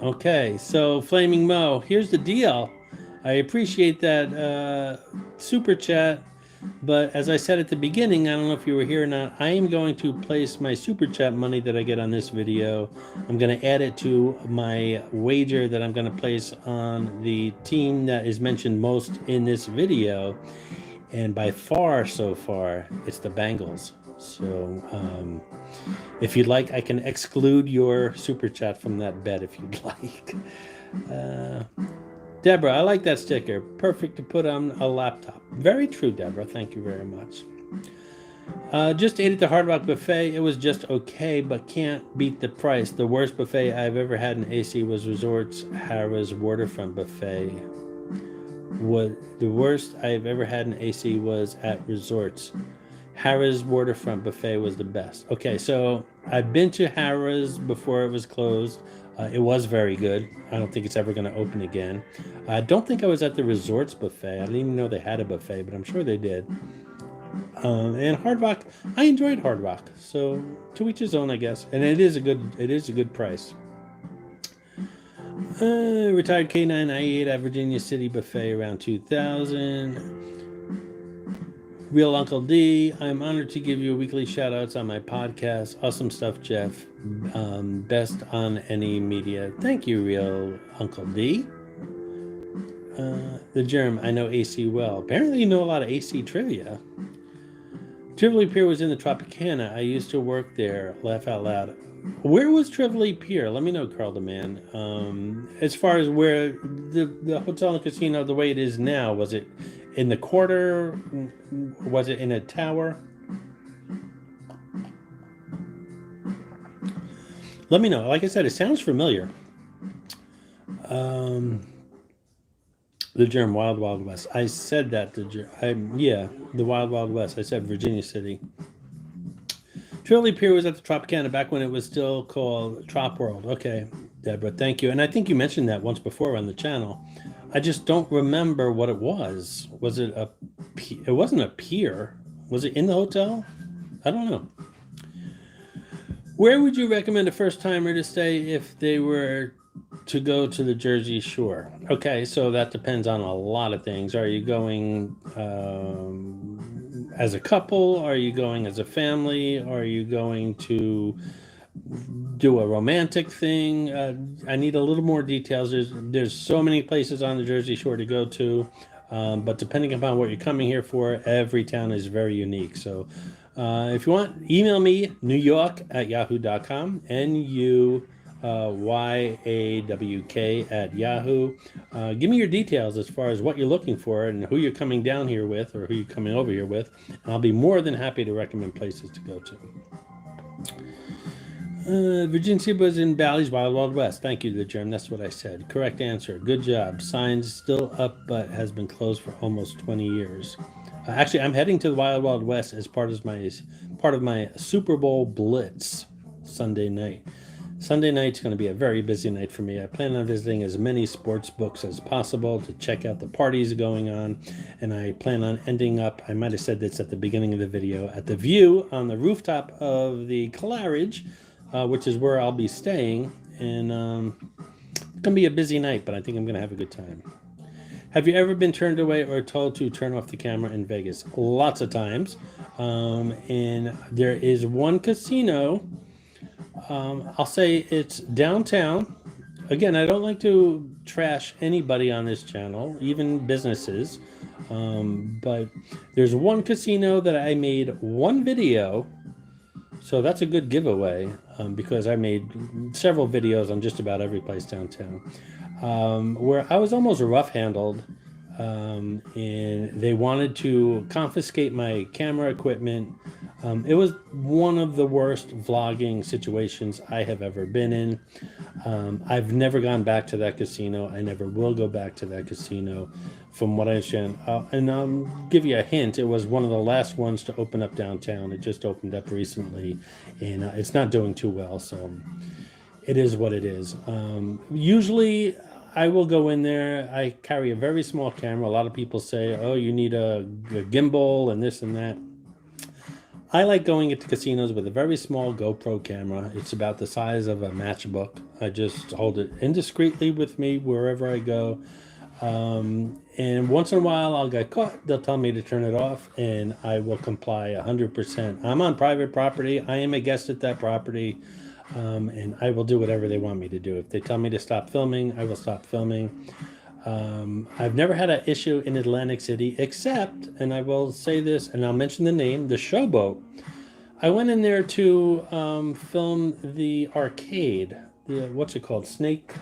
Okay, so Flaming Mo, here's the deal. I appreciate that super chat. But as I said at the beginning, I don't know if you were here or not, I am going to place my super chat money that I get on this video. I'm going to add it to my wager that I'm going to place on the team that is mentioned most in this video. And by far, so far, it's the Bengals. So if you'd like, I can exclude your super chat from that bet if you'd like. Deborah, I like that sticker. Perfect to put on a laptop. Very true, Deborah. Thank you very much. Just ate at the Hard Rock Buffet. It was just okay, but can't beat the price. The worst buffet I've ever had in AC was Resorts Harrah's Waterfront Buffet. The worst I've ever had in AC was at Resorts. Harrah's Waterfront Buffet was the best. Okay, so I've been to Harrah's before it was closed. It was very good. I don't think it's ever going to open again. I don't think I was at the Resorts Buffet. I didn't even know they had a buffet, but I'm sure they did. And Hard Rock, I enjoyed Hard Rock. So to each his own, I guess. And it is a good price. Retired K9, I ate at Virginia City Buffet around 2000. Real Uncle D, I'm honored to give you weekly shout outs on my podcast. Awesome stuff, Jeff. Best on any media. Thank you, Real Uncle D. The Germ, I know AC well. Apparently you know a lot of AC trivia. Tivoli Pier was in the Tropicana. I used to work there. Laugh out loud. Where was Tivoli Pier? Let me know, Carl the Man. As far as where the hotel and casino, the way it is now, was it in the quarter? Was it in a tower? Let me know. Like I said, it sounds familiar. The Germ, Wild Wild West. I said that. The Wild Wild West. I said Virginia City. Tivoli Pier was at the Tropicana back when it was still called Trop World. Okay, Deborah, thank you. And I think you mentioned that once before on the channel. I just don't remember what it was. Was it it wasn't a pier. Was it in the hotel? I don't know. Where would you recommend a first-timer to stay if they were to go to the Jersey Shore. Okay, so that depends on a lot of things. Are you going as a couple? Are you going as a family? Are you going to do a romantic thing? I need a little more details. There's so many places on the Jersey Shore to go to, but depending upon what you're coming here for, every town is very unique. So if you want, email me newyork@yahoo.com, NUYAWK@yahoo. Give me your details as far as what you're looking for and who you're coming down here with or who you're coming over here with, and I'll be more than happy to recommend places to go to. Virginia was in Bally's Wild Wild West. Thank you, the germ. That's what I said. Correct answer. Good job. Sign's still up, but has been closed for almost 20 years. Actually, I'm heading to the Wild Wild West as part of my Super Bowl Blitz Sunday night. Sunday night's going to be a very busy night for me. I plan on visiting as many sports books as possible to check out the parties going on, and I plan on ending up, I might have said this at the beginning of the video, at the View on the rooftop of the Claridge, which is where I'll be staying, and it's going to be a busy night, but I think I'm going to have a good time. Have you ever been turned away or told to turn off the camera in Vegas? Lots of times, and there is one casino, I'll say it's downtown. Again, I don't like to trash anybody on this channel, even businesses, but there's one casino that I made one video. So that's a good giveaway because I made several videos on just about every place downtown where I was almost rough-handled, and they wanted to confiscate my camera equipment. It was one of the worst vlogging situations I have ever been in. I've never gone back to that casino. I never will go back to that casino from what I understand. And I'll give you a hint. It was one of the last ones to open up downtown. It just opened up recently, and it's not doing too well. So it is what it is. Usually I will go in there. I carry a very small camera. A lot of people say, oh, you need a gimbal and this and that. I like going into casinos with a very small GoPro camera. It's about the size of a matchbook. I just hold it indiscreetly with me wherever I go. And once in a while I'll get caught. They'll tell me to turn it off, and I will comply 100%. I'm on private property. I am a guest at that property, and I will do whatever they want me to do. If they tell me to stop filming, I will stop filming. I've never had an issue in Atlantic City except, and I will say this, and I'll mention the name, the Showboat. I went in there to film the arcade. What's it called? Snake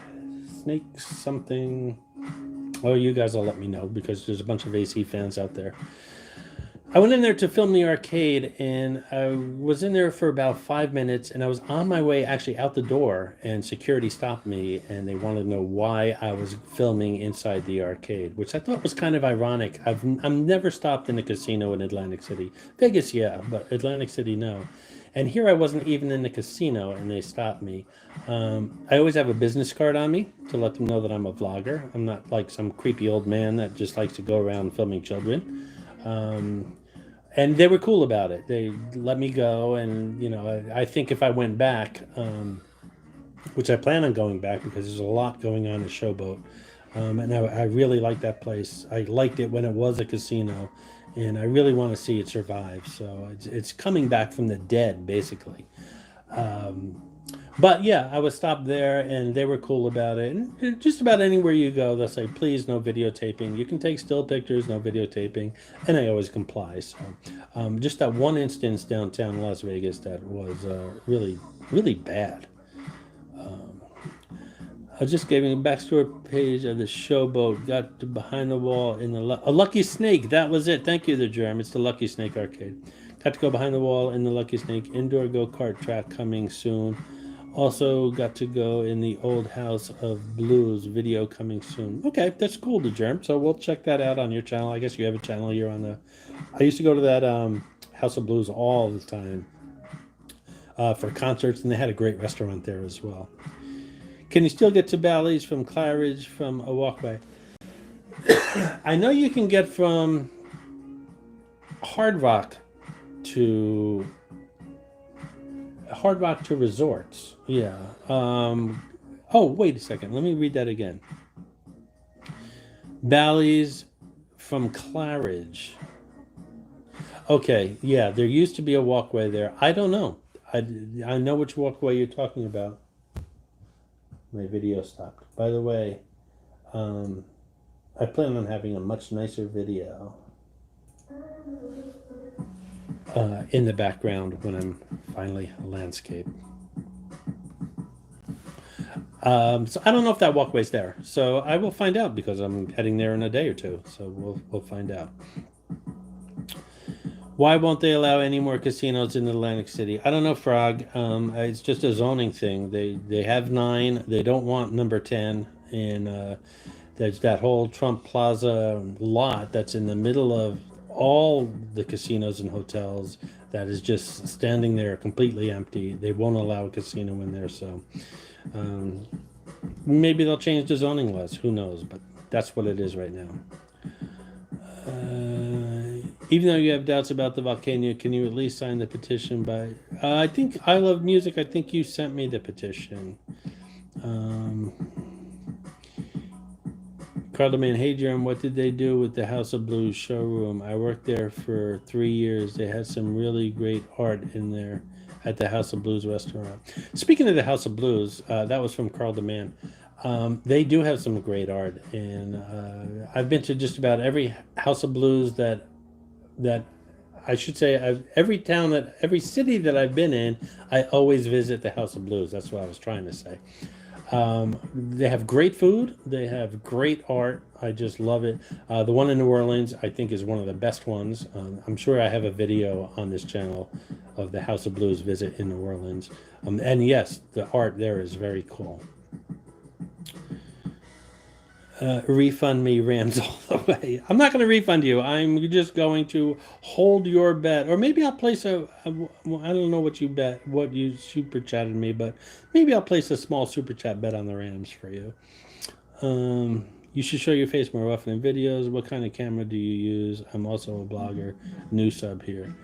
something. Oh, you guys will let me know because there's a bunch of AC fans out there. I went in there to film the arcade, and I was in there for about 5 minutes, and I was on my way actually out the door, and security stopped me, and they wanted to know why I was filming inside the arcade, which I thought was kind of ironic. I'm never stopped in a casino in Atlantic City. Vegas, yeah, but Atlantic City, no. And here I wasn't even in the casino, and they stopped me. I always have a business card on me to let them know that I'm a vlogger. I'm not like some creepy old man that just likes to go around filming children. And they were cool about it. They let me go, and you know, I think if I went back, which I plan on going back because there's a lot going on at Showboat, and I really like that place. I liked it when it was a casino, and I really want to see it survive. So it's coming back from the dead, basically. But yeah, I was stopped there, and they were cool about it. And just about anywhere you go, they'll say, please, no videotaping. You can take still pictures, no videotaping. And I always comply. So just that one instance downtown Las Vegas that was really, really bad. I just gave him a backstory page of the Showboat. Got to behind the wall in a Lucky Snake. That was it. Thank you, the germ. It's the Lucky Snake arcade. Got to go behind the wall in the Lucky Snake indoor go-kart track coming soon. Also got to go in the Old House of Blues video coming soon. Okay, that's cool, the germ. So we'll check that out on your channel. I guess you have a channel here on the... I used to go to that House of Blues all the time for concerts, and they had a great restaurant there as well. Can you still get to Bally's from Claridge from a walkway? I know you can get from Hard Rock to Resorts. Yeah. Oh, wait a second. Let me read that again. Bally's from Claridge. Okay, yeah, there used to be a walkway there. I don't know. I know which walkway you're talking about. My video stopped. By the way, I plan on having a much nicer video in the background when I'm finally landscape. So I don't know if that walkway's there. So I will find out because I'm heading there in a day or two. So we'll find out. Why won't they allow any more casinos in Atlantic City? I don't know, Frog. It's just a zoning thing. They have 9. They don't want number 10. And there's that whole Trump Plaza lot that's in the middle of all the casinos and hotels that is just standing there completely empty. They won't allow a casino in there. So maybe they'll change the zoning laws. Who knows? But that's what it is right now. Even though you have doubts about the volcano, can you at least sign the petition by... I think I Love Music, I think you sent me the petition. Carl DeMann, hey Jerem, what did they do with the House of Blues showroom? I worked there for 3 years. They had some really great art in there at the House of Blues restaurant. Speaking of the House of Blues, that was from Carl DeMann. They do have some great art, and I've been to just about every House of Blues that I should say, every city that I've been in, I always visit the House of Blues. That's what I was trying to say. They have great food. They have great art. I just love it. The one in New Orleans, I think, is one of the best ones. I'm sure I have a video on this channel of the House of Blues visit in New Orleans. And yes, the art there is very cool. Refund me, Rams, all the way. I'm not going to refund you. I'm just going to hold your bet, or maybe I'll place I don't know what you bet, what you super chatted me, but maybe I'll place a small super chat bet on the Rams for you. You should show your face more often in videos. What kind of camera do you use? I'm also a blogger. New sub here.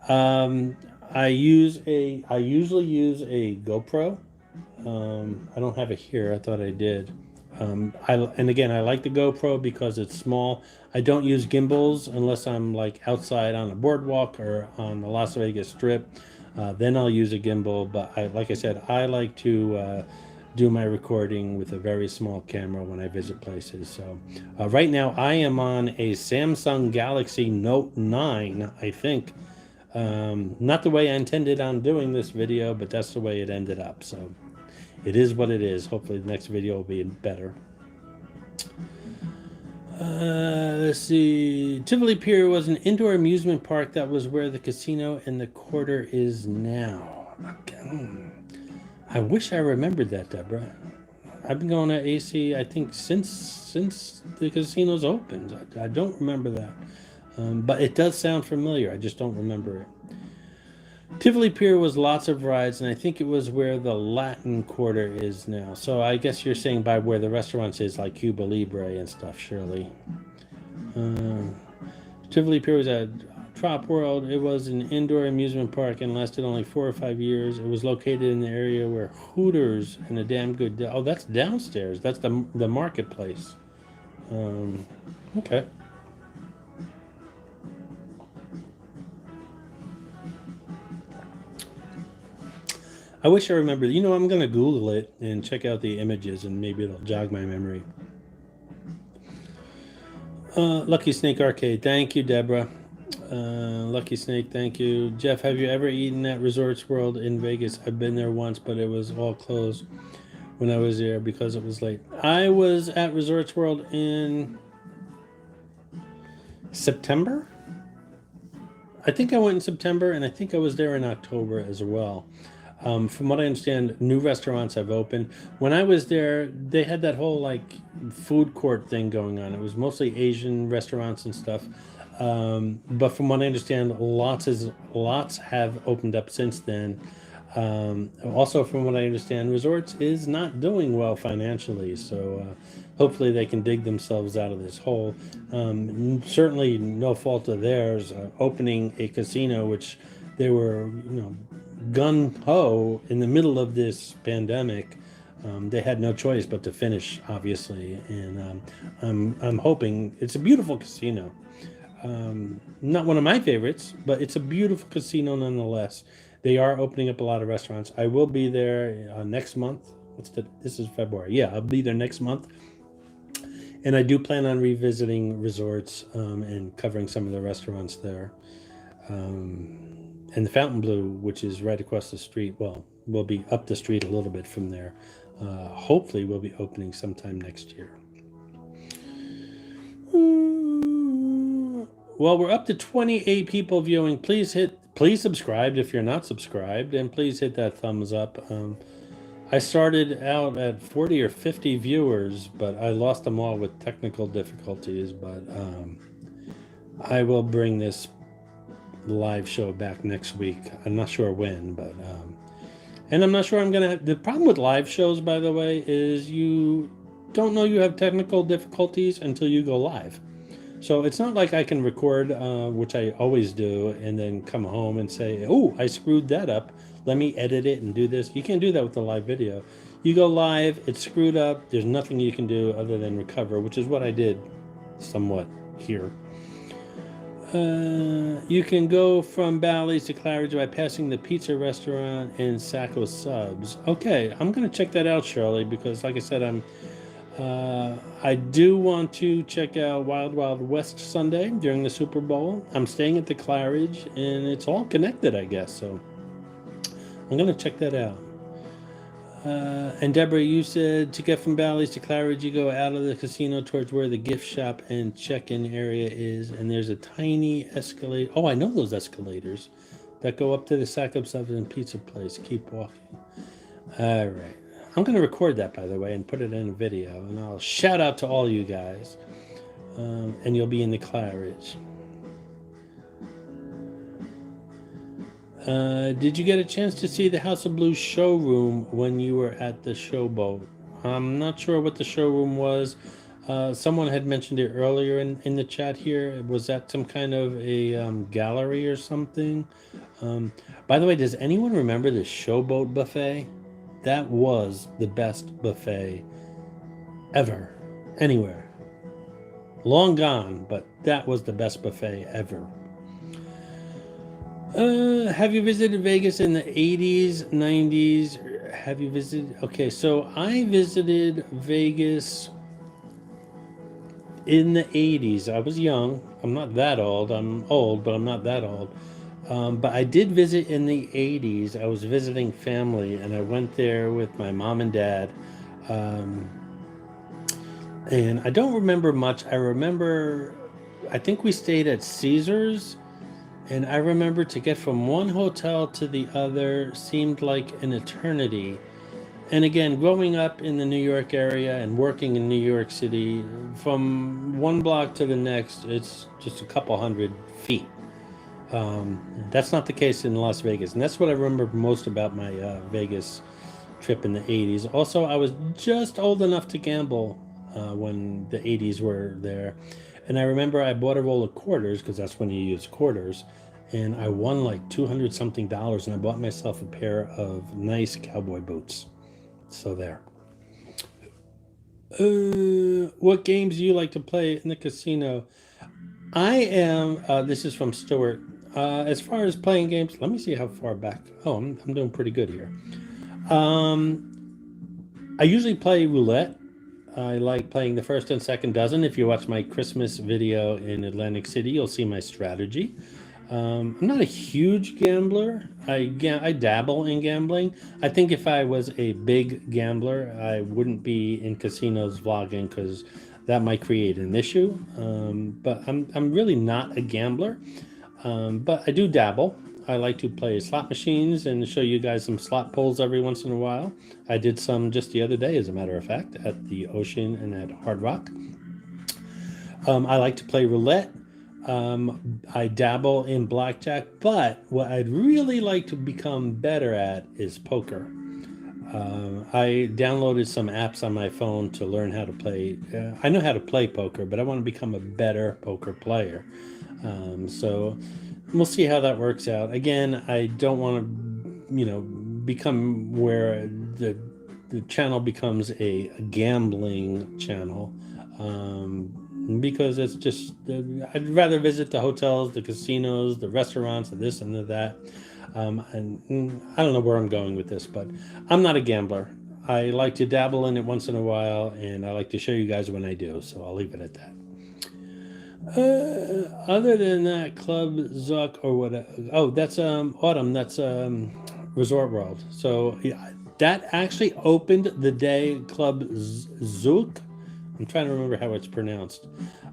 I usually use a GoPro. I don't have it here. I thought I did. And again, I like the GoPro because it's small. I don't use gimbals unless I'm like outside on a boardwalk or on the Las Vegas Strip. Then I'll use a gimbal. But like I said, I like to do my recording with a very small camera when I visit places. So right now I am on a Samsung Galaxy Note 9, I think. Not the way I intended on doing this video, but that's the way it ended up. So it is what it is. Hopefully the next video will be better. Let's see. Tivoli Pier was an indoor amusement park that was where the casino and the quarter is now. I wish I remembered that, Deborah. I've been going to AC, I think, since the casino's opened. I don't remember that. But it does sound familiar. I just don't remember it. Tivoli Pier was lots of rides, and I think it was where the Latin Quarter is now. So I guess you're saying by where the restaurants is, like Cuba Libre and stuff, Shirley. Tivoli Pier was at Trop World. It was an indoor amusement park and lasted only 4 or 5 years. It was located in the area where Hooters and a damn good... Oh, that's downstairs. That's the marketplace. Okay. I wish I remembered. You know, I'm going to Google it and check out the images, and maybe it'll jog my memory. Lucky Snake Arcade. Thank you, Deborah. Lucky Snake, thank you. Jeff, have you ever eaten at Resorts World in Vegas? I've been there once, but it was all closed when I was there because it was late. I was at Resorts World in September. I think I went in September, and I think I was there in October as well. From what I understand, new restaurants have opened. When I was there, they had that whole like food court thing going on. It was mostly Asian restaurants and stuff. But from what I understand, lots have opened up since then. Also, from what I understand, Resorts is not doing well financially. So hopefully they can dig themselves out of this hole. Certainly no fault of theirs opening a casino, which they were, gung-ho in the middle of this pandemic. They had no choice but to finish, obviously, and I'm hoping it's a beautiful casino. Not one of my favorites, but it's a beautiful casino nonetheless. They are opening up a lot of restaurants. I will be there next month. This is February. Yeah, I'll be there next month. And I do plan on revisiting resorts and covering some of the restaurants there. And the Fountain Blue, which is right across the street, well, will be up the street a little bit from there. Hopefully, we'll be opening sometime next year. Well, we're up to 28 people viewing. Please subscribe if you're not subscribed, and please hit that thumbs up. I started out at 40 or 50 viewers, but I lost them all with technical difficulties. But I will bring this live show back next week. I'm not sure when, but and I'm not sure I'm gonna. The problem with live shows, by the way, is you don't know you have technical difficulties until you go live. So it's not like I can record, which I always do, and then come home and say, oh, I screwed that up. Let me edit it and do this. You can't do that with the live video. You go live, it's screwed up. There's nothing you can do other than recover, which is what I did somewhat here. You can go from Bally's to Claridge by passing the pizza restaurant and Sacco Subs. Okay, I'm going to check that out, Shirley, because like I said, I do want to check out Wild Wild West Sunday during the Super Bowl. I'm staying at the Claridge, and it's all connected, I guess, so I'm going to check that out. And Deborah, you said to get from Bally's to Claridge, you go out of the casino towards where the gift shop and check-in area is, and there's a tiny escalator. Oh, I know those escalators that go up to the Sacco Subs and Pizza Place. Keep walking. All right. I'm going to record that, by the way, and put it in a video, and I'll shout out to all you guys, and you'll be in the Claridge. Did you get a chance to see the House of Blues showroom when you were at the Showboat? I'm not sure what the showroom was. Someone had mentioned it earlier in the chat here. Was that some kind of a gallery or something? By the way, does anyone remember the Showboat buffet? That was the best buffet ever, anywhere. Long gone, but that was the best buffet ever. Have you visited Vegas in the 80s, 90s? Have you visited? Okay, so I visited Vegas in the 80s. I was young. I'm not that old. I'm old, but I'm not that old. But I did visit in the 80s. I was visiting family, and I went there with my mom and dad. And I don't remember much. I think we stayed at Caesars, and I remember to get from one hotel to the other seemed like an eternity. And again, growing up in the New York area and working in New York City, from one block to the next, it's just a couple hundred feet. That's not the case in Las Vegas, and that's what I remember most about my Vegas trip in the 80s. Also, I was just old enough to gamble when the 80s were there, and I remember I bought a roll of quarters, because that's when you use quarters, and I won like $200 something, and I bought myself a pair of nice cowboy boots. So there. What games do you like to play in the casino? I am, this is from Stuart. As far as playing games, let me see how far back. Oh, I'm doing pretty good here. I usually play roulette. I like playing the first and second dozen. If you watch my Christmas video in Atlantic City, you'll see my strategy. I'm not a huge gambler. I dabble in gambling. I think if I was a big gambler, I wouldn't be in casinos vlogging, because that might create an issue. But I'm really not a gambler. But I do dabble. I like to play slot machines and show you guys some slot pulls every once in a while. I did some just the other day, as a matter of fact, at the Ocean and at Hard Rock. I like to play roulette. I dabble in blackjack, but what I'd really like to become better at is poker. I downloaded some apps on my phone to learn how to play. I know how to play poker, but I want to become a better poker player. So we'll see how that works out. Again, I don't want to, become where the the channel becomes a gambling channel, because it's just, I'd rather visit the hotels, the casinos, the restaurants, and this and that. And I don't know where I'm going with this, but I'm not a gambler. I like to dabble in it once in a while, and I like to show you guys when I do, so I'll leave it at that. Other than that, Club Zuck or what? Oh, that's Autumn. That's Resort World. So yeah, that actually opened the day Club Zook. I'm trying to remember how it's pronounced.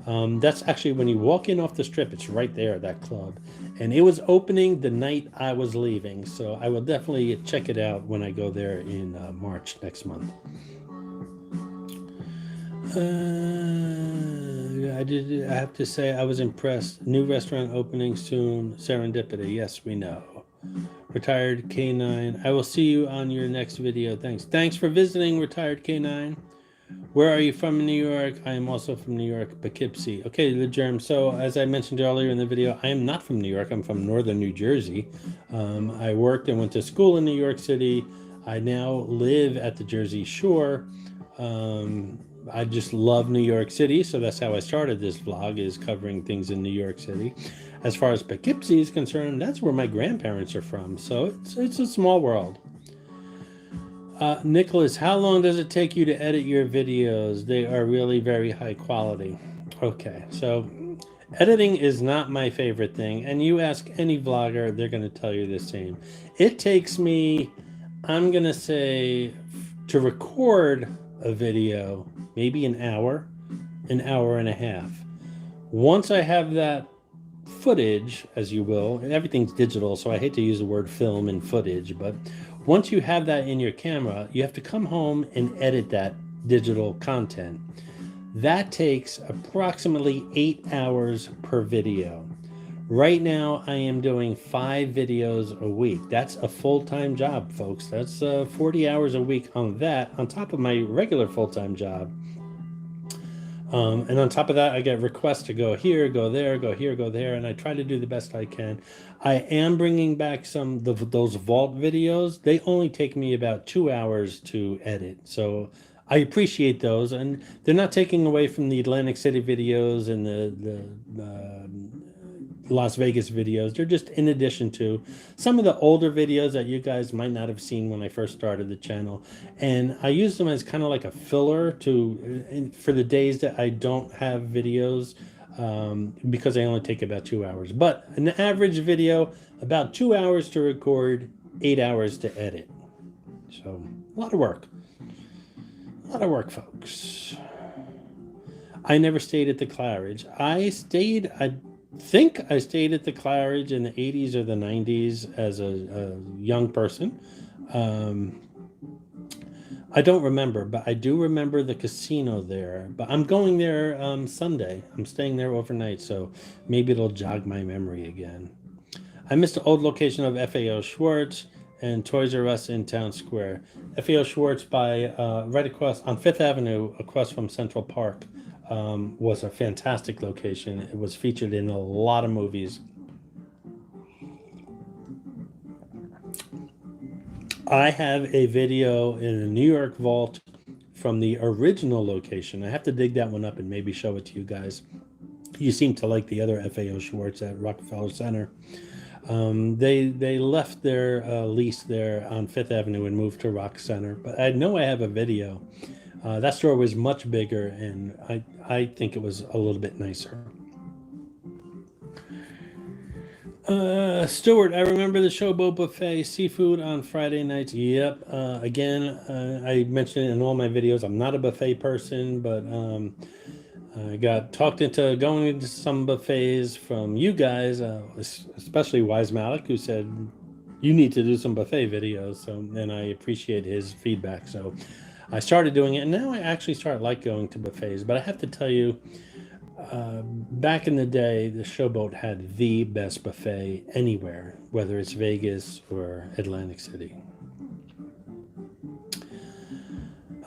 That's actually when you walk in off the strip, it's right there, that club. And it was opening the night I was leaving. So I will definitely check it out when I go there in March next month. I have to say I was impressed. New restaurant opening soon. Serendipity. Yes, we know. Retired K9. I will see you on your next video. Thanks for visiting, Retired K9. Where are you from in New York? I am also from New York, Poughkeepsie. Okay, the germ. So as I mentioned earlier in the video, I am not from New York. I'm from northern New Jersey. I worked and went to school in New York City. I now live at the Jersey Shore. I just love New York City, so that's how I started this vlog, is covering things in New York City. As far as Poughkeepsie is concerned, that's where my grandparents are from, so it's a small world. Nicholas, how long does it take you to edit your videos? They are really very high quality. Okay, so editing is not my favorite thing, and you ask any vlogger, they're going to tell you the same. It takes me, I'm going to say, to record a video, maybe an hour and a half. Once I have that footage, as you will, and everything's digital, so I hate to use the word film and footage, but once you have that in your camera, you have to come home and edit that digital content. That takes approximately 8 hours per video. Right now, I am doing 5 videos a week. That's a full-time job, folks. That's 40 hours a week on that, on top of my regular full-time job. And on top of that, I get requests to go here, go there, go here, go there, and I try to do the best I can. I am bringing back some of those vault videos. They only take me about 2 hours to edit, so I appreciate those, and they're not taking away from the Atlantic City videos and the Las Vegas videos. They're just in addition to some of the older videos that you guys might not have seen when I first started the channel, and I use them as kind of like a filler for the days that I don't have videos, because they only take about 2 hours. But an average video, about 2 hours to record, 8 hours to edit. So a lot of work. A lot of work, folks. I never stayed at the Claridge. I think I stayed at the Claridge in the 80s or the 90s as a young person. I don't remember, but I do remember the casino there. But I'm going there Sunday. I'm staying there overnight, so maybe it'll jog my memory again. I missed the old location of FAO Schwartz and Toys R Us in Town Square. FAO Schwartz by right across on 5th Avenue, across from Central Park. Was a fantastic location. It was featured in a lot of movies. I have a video in a New York vault from the original location. I have to dig that one up and maybe show it to you guys. You seem to like the other FAO Schwartz at Rockefeller Center. They left their lease there on 5th Avenue and moved to Rock Center, but I know I have a video. That store was much bigger, and I think it was a little bit nicer. Stuart, I remember the Showboat Buffet, seafood on Friday nights. Yep. Again, I mentioned it in all my videos. I'm not a buffet person, but I got talked into going into some buffets from you guys, especially Wise Malik, who said, you need to do some buffet videos. So, and I appreciate his feedback. So I started doing it, and now I actually like going to buffets. But I have to tell you, back in the day, the Showboat had the best buffet anywhere, whether it's Vegas or Atlantic City.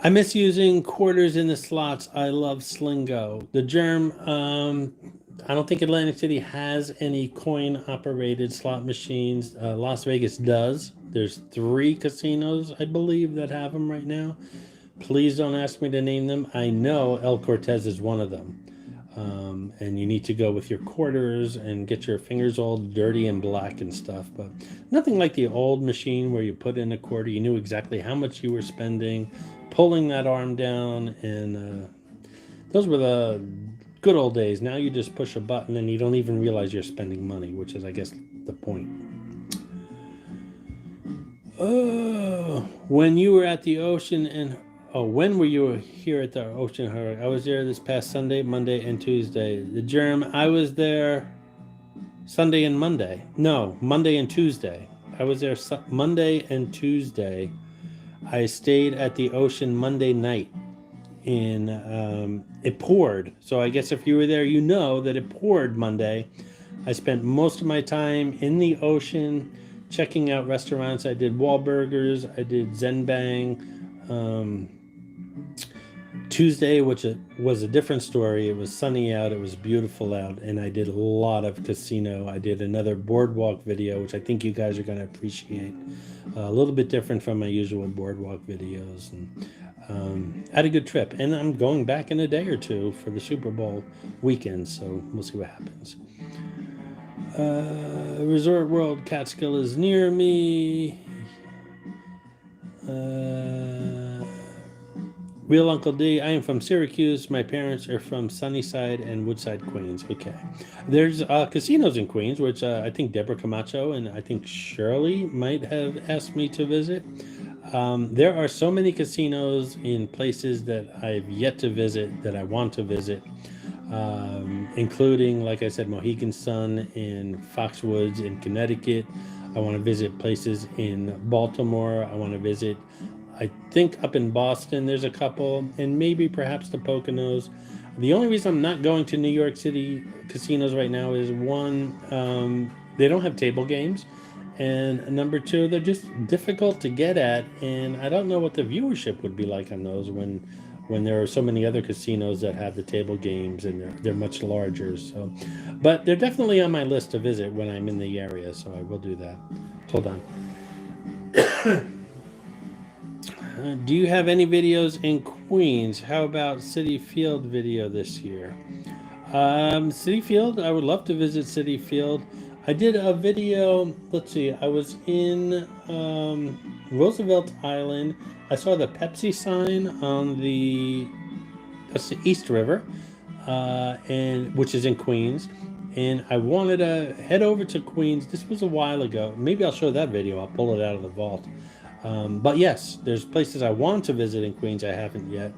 I miss using quarters in the slots. I love Slingo. The Germ, I don't think Atlantic City has any coin-operated slot machines. Las Vegas does. There's 3 casinos, I believe, that have them right now. Please don't ask me to name them. I know El Cortez is one of them. And you need to go with your quarters and get your fingers all dirty and black and stuff. But nothing like the old machine where you put in a quarter, you knew exactly how much you were spending, pulling that arm down, and those were the good old days. Now you just push a button and you don't even realize you're spending money, which is, I guess, the point. Oh, when you were at the ocean and when were you here at the Ocean Harbor? I was there this past Sunday, Monday, and Tuesday. The germ, I was there Sunday and Monday. No, Monday and Tuesday. I was there Monday and Tuesday. I stayed at the ocean Monday night. It poured. So I guess if you were there, you know that it poured Monday. I spent most of my time in the ocean, checking out restaurants. I did Wahlburgers. I did Zen Bang. Tuesday, which was a different story. It was sunny out, it was beautiful out, and I did a lot of casino. I did another boardwalk video, which I think you guys are going to appreciate. A little bit different from my usual boardwalk videos. And had a good trip. And I'm going back in a day or two for the Super Bowl weekend, so we'll see what happens. Resort World Catskill is near me. Real Uncle D, I am from Syracuse. My parents are from Sunnyside and Woodside, Queens. Okay. There's casinos in Queens, which I think Deborah Camacho and I think Shirley might have asked me to visit. There are so many casinos in places that I've yet to visit that I want to visit, including, like I said, Mohegan Sun in Foxwoods in Connecticut. I want to visit places in Baltimore. I want to visit, I think, up in Boston, there's a couple, and maybe perhaps the Poconos. The only reason I'm not going to New York City casinos right now is, one, they don't have table games, and number 2, they're just difficult to get at, and I don't know what the viewership would be like on those when there are so many other casinos that have the table games and they're much larger. So, but they're definitely on my list to visit when I'm in the area, so I will do that. Hold on. Do you have any videos in Queens? How about City Field video this year? City Field, I would love to visit City Field. I did a video, let's see, I was in Roosevelt Island. I saw the Pepsi sign on that's the East River, and which is in Queens. And I wanted to head over to Queens. This was a while ago. Maybe I'll show that video. I'll pull it out of the vault. But yes, there's places I want to visit in Queens I haven't yet.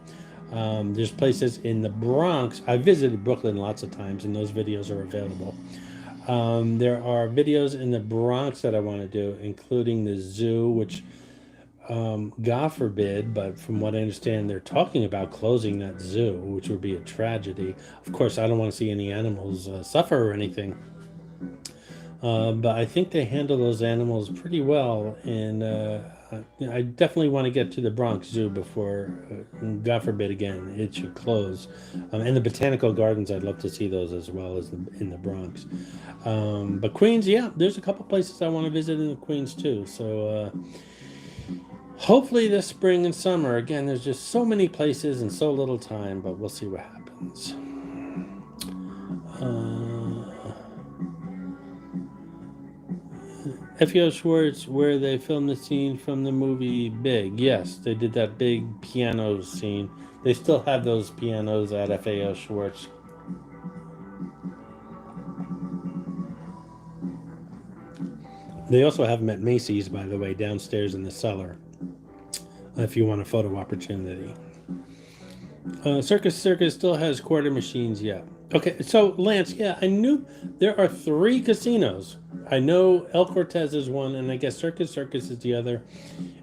There's places in the Bronx. I visited Brooklyn lots of times, and those videos are available. There are videos in the Bronx that I want to do, including the zoo, which, God forbid, but from what I understand, they're talking about closing that zoo, which would be a tragedy. Of course, I don't want to see any animals suffer or anything. But I think they handle those animals pretty well, and I definitely want to get to the Bronx Zoo before, God forbid again, it should close. And the Botanical Gardens, I'd love to see those as well as in the Bronx. But Queens, yeah, there's a couple places I want to visit in the Queens too. So hopefully this spring and summer. Again, there's just so many places and so little time, but we'll see what happens. F.O. Schwartz, where they filmed the scene from the movie Big. Yes, they did that big piano scene. They still have those pianos at F.A.O. Schwartz. They also have them at Macy's, by the way, downstairs in the cellar, if you want a photo opportunity. Circus still has quarter machines, yeah. Okay, so Lance, yeah, I knew there are 3 casinos. I know El Cortez is one, and I guess Circus is the other.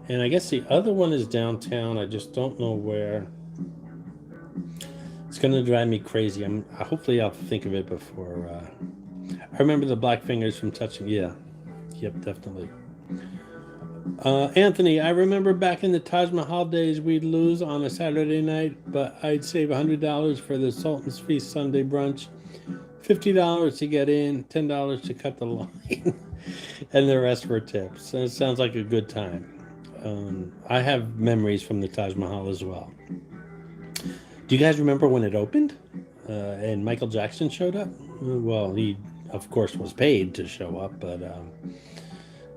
And I guess the other one is downtown. I just don't know where. It's going to drive me crazy. Hopefully I'll think of it before. I remember the Black Fingers from Touching. Yeah, yep, definitely. Anthony, I remember back in the Taj Mahal days, we'd lose on a Saturday night, but I'd save $100 for the Sultan's Feast Sunday brunch, $50 to get in, $10 to cut the line. and the rest were tips. So it sounds like a good time. I have memories from the Taj Mahal as well. Do you guys remember when it opened and Michael Jackson showed up? Well, he, of course, was paid to show up, but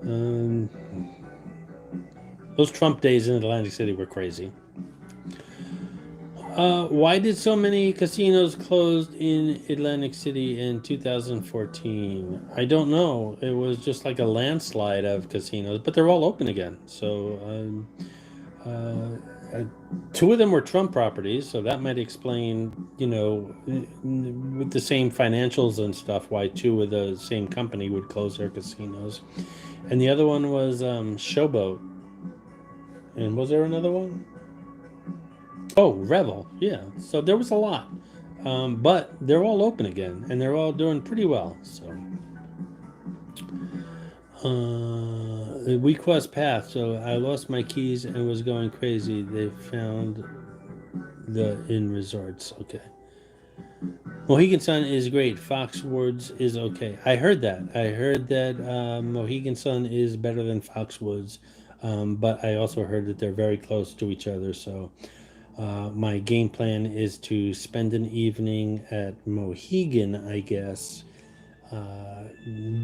um, those Trump days in Atlantic City were crazy. Why did so many casinos close in Atlantic City in 2014? I don't know. It was just like a landslide of casinos, but they're all open again. So, two of them were Trump properties, so that might explain, with the same financials and stuff, why two of the same company would close their casinos. And the other one was Showboat. And was there another one? Oh, Revel, yeah. So there was a lot, but they're all open again, and they're all doing pretty well. So, the week was past, so I lost my keys and was going crazy. They found the inn resorts. Okay. Mohegan Sun is great. Foxwoods is okay. I heard that. Mohegan Sun is better than Foxwoods, but I also heard that they're very close to each other. So. My game plan is to spend an evening at Mohegan, I guess,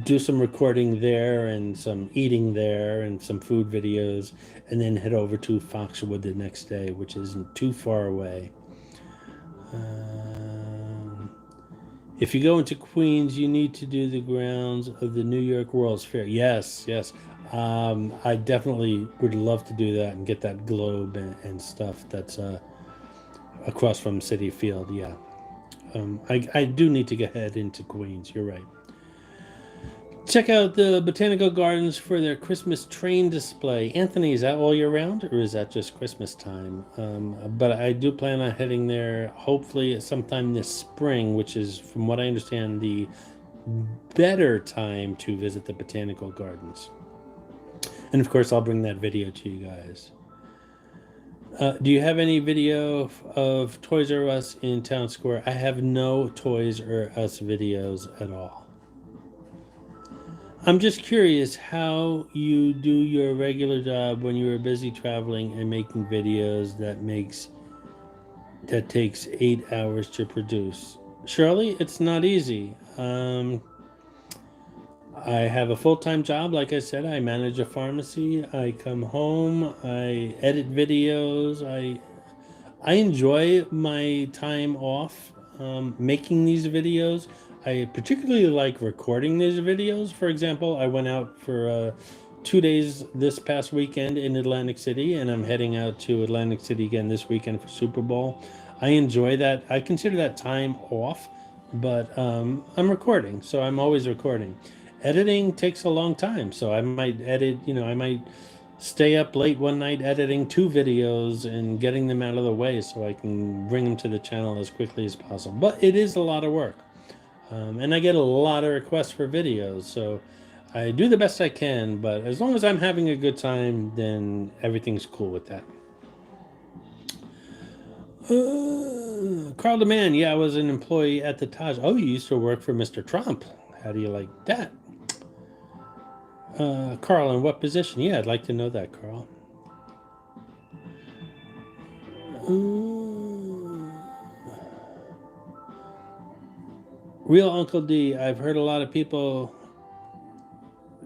do some recording there and some eating there and some food videos, and then head over to Foxwood the next day, which isn't too far away. If you go into Queens, you need to do the grounds of the New York World's Fair. Yes. I definitely would love to do that and get that globe and stuff that's across from Citi Field. Yeah. I do need to get head into Queens. You're right. Check out the Botanical Gardens for their Christmas train display. Anthony, is that all year round or is that just Christmas time? But I do plan on heading there hopefully sometime this spring, which is, from what I understand, the better time to visit the Botanical Gardens. And of course, I'll bring that video to you guys. Do you have any video of Toys R Us in Town Square? I have no Toys R Us videos at all. I'm just curious how you do your regular job when you are busy traveling and making videos that takes 8 hours to produce. Shirley, it's not easy. I have a full-time job. Like I said, I manage a pharmacy. I come home, I edit videos. I enjoy my time off making these videos. I particularly like recording these videos. For example, I went out for 2 days this past weekend in Atlantic City, and I'm heading out to Atlantic City again this weekend for Super Bowl. I enjoy that. I consider that time off, but I'm recording, so I'm always recording. Editing takes a long time, so I might I might stay up late one night editing 2 videos and getting them out of the way so I can bring them to the channel as quickly as possible. But it is a lot of work, and I get a lot of requests for videos, so I do the best I can, but as long as I'm having a good time, then everything's cool with that. Carl DeMann, yeah, I was an employee at the Taj. Oh, you used to work for Mr. Trump. How do you like that? Carl, in what position? Yeah, I'd like to know that, Carl. Real Uncle D, I've heard a lot of people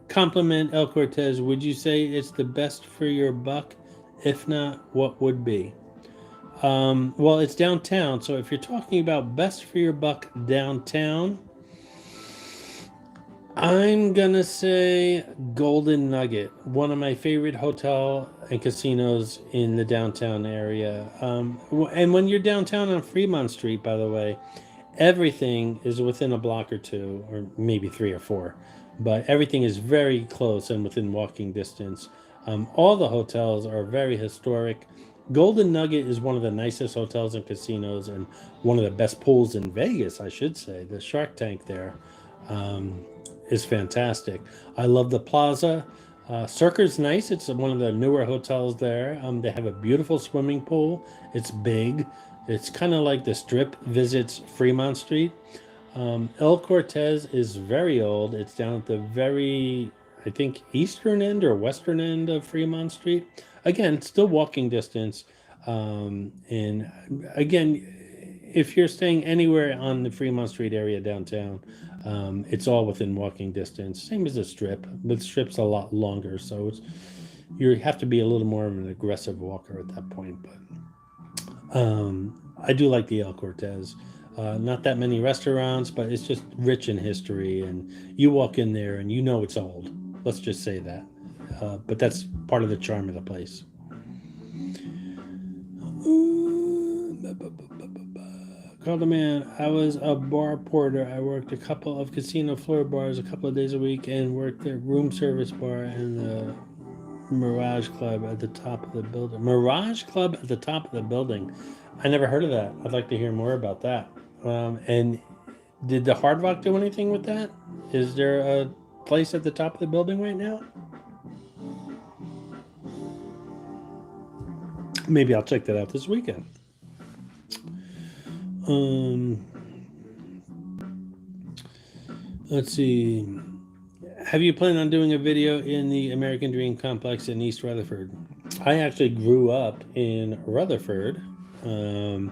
compliment El Cortez. Would you say it's the best for your buck? If not, what would be? Well, it's downtown, so if you're talking about best for your buck downtown, I'm gonna say Golden Nugget, one of my favorite hotel and casinos in the downtown area. And when you're downtown on Fremont Street, by the way, everything is within a block or two, or maybe 3 or 4, but everything is very close and within walking distance. All the hotels are very historic. Golden Nugget is one of the nicest hotels and casinos, and one of the best pools in Vegas, I should say. The Shark Tank there is fantastic. I love the Plaza. Circa's nice. It's one of the newer hotels there. They have a beautiful swimming pool. It's big. It's kind of like the Strip visits Fremont Street. El Cortez is very old. It's down at the very, I think, eastern end or western end of Fremont Street. Again, still walking distance. And again, if you're staying anywhere on the Fremont Street area downtown, it's all within walking distance. Same as the Strip, but the Strip's a lot longer, so you have to be a little more of an aggressive walker at that point. But I do like the El Cortez. Not that many restaurants, but it's just rich in history, and you walk in there and you know it's old. Let's just say that. But that's part of the charm of the place. Called the man. I was a bar porter. I worked a couple of casino floor bars a couple of days a week and worked at room service bar and the Mirage Club at the top of the building. Mirage Club at the top of the building. I never heard of that. I'd like to hear more about that. And did the Hard Rock do anything with that? Is there a place at the top of the building right now? Maybe I'll check that out this weekend. Let's see. Have you planned on doing a video in the American Dream Complex in East Rutherford? I actually grew up in Rutherford, in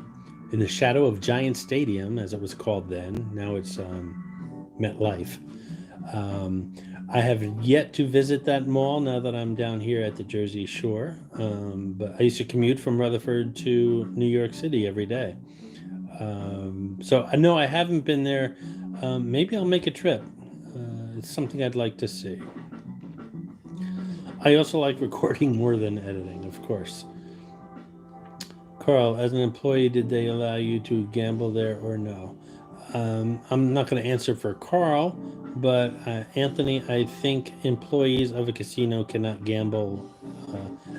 the shadow of Giant Stadium, as it was called then. Now it's MetLife. I have yet to visit that mall now that I'm down here at the Jersey Shore. But I used to commute from Rutherford to New York City every day. So I know I haven't been there. Maybe I'll make a trip. It's something I'd like to see. I also like recording more than editing, of course. Carl, as an employee, did they allow you to gamble there or no? I'm not going to answer for Carl, but Anthony, I think employees of a casino cannot gamble.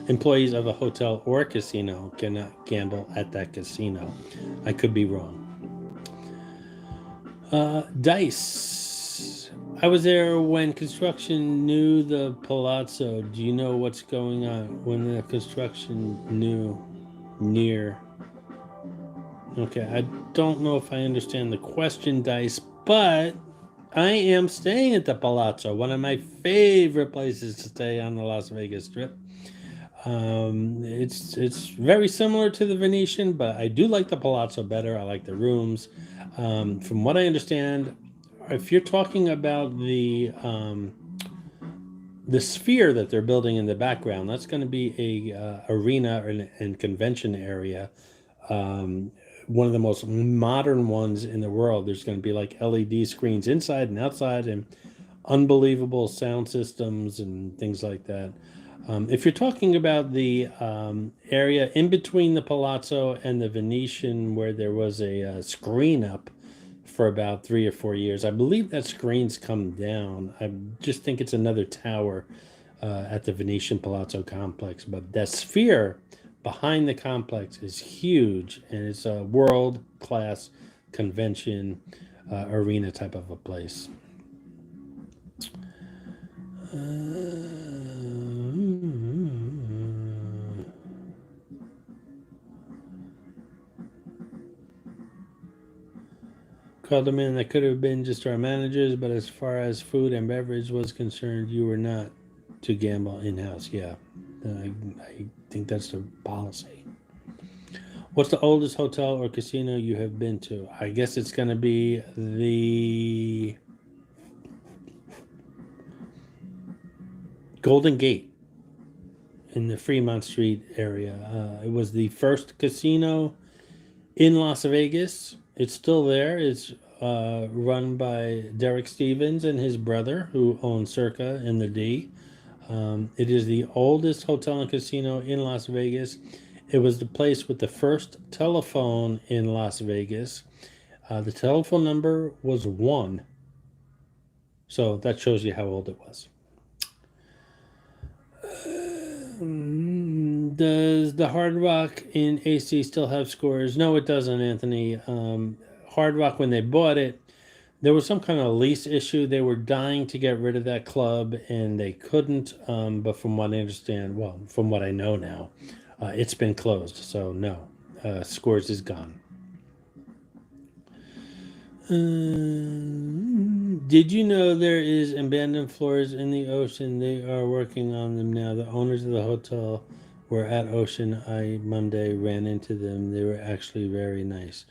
Employees of a hotel or a casino cannot gamble at that casino. I could be wrong. Dice. I was there when construction knew the Palazzo. Do you know what's going on when the construction near? Okay, I don't know if I understand the question, Dice, but I am staying at the Palazzo, one of my favorite places to stay on the Las Vegas Strip. It's very similar to the Venetian, but I do like the Palazzo better. I like the rooms. From what I understand, if you're talking about the sphere that they're building in the background, that's going to be a arena and convention area. One of the most modern ones in the world. There's going to be like LED screens inside and outside and unbelievable sound systems and things like that. If you're talking about the area in between the Palazzo and the Venetian where there was a screen up for about 3 or 4 years, I believe that screen's come down. I just think it's another tower at the Venetian Palazzo complex. But that sphere behind the complex is huge, and it's a world-class convention arena type of a place. Called them in. That could have been just our managers, but as far as food and beverage was concerned, you were not to gamble in-house. Yeah, I think that's the policy. What's the oldest hotel or casino you have been to? I guess it's going to be the Golden Gate in the Fremont Street area. It was the first casino in Las Vegas. It's still there. It's run by Derek Stevens and his brother, who own Circa in the D. It is the oldest hotel and casino in Las Vegas. It was the place with the first telephone in Las Vegas. The telephone number was 1. So that shows you how old it was. Does the Hard Rock in AC still have scores? No, it doesn't, Anthony. Hard Rock, when they bought it, there was some kind of lease issue. They were dying to get rid of that club, and they couldn't. But from what I understand, well, from what I know now, it's been closed. So no, Scores is gone. Did you know there is abandoned floors in the ocean? They are working on them now. The owners of the hotel were at Ocean. I Monday ran into them. They were actually very nice.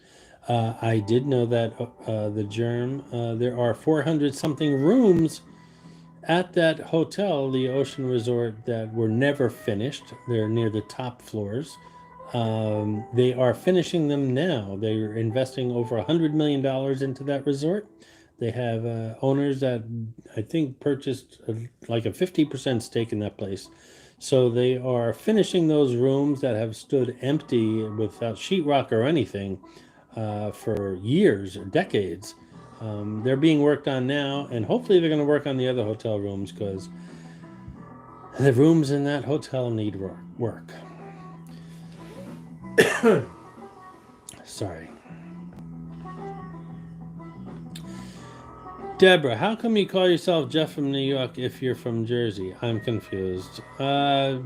I did know that the germ. There are 400 something rooms at that hotel, the Ocean Resort, that were never finished. They're near the top floors. They are finishing them now. They're investing over $100 million into that resort. They have owners that I think purchased like a 50% stake in that place. So they are finishing those rooms that have stood empty without sheetrock or anything for years or decades. They're being worked on now, and hopefully they're going to work on the other hotel rooms because the rooms in that hotel need work. Sorry. Deborah, how come you call yourself Jeff from New York if you're from Jersey? I'm confused. Like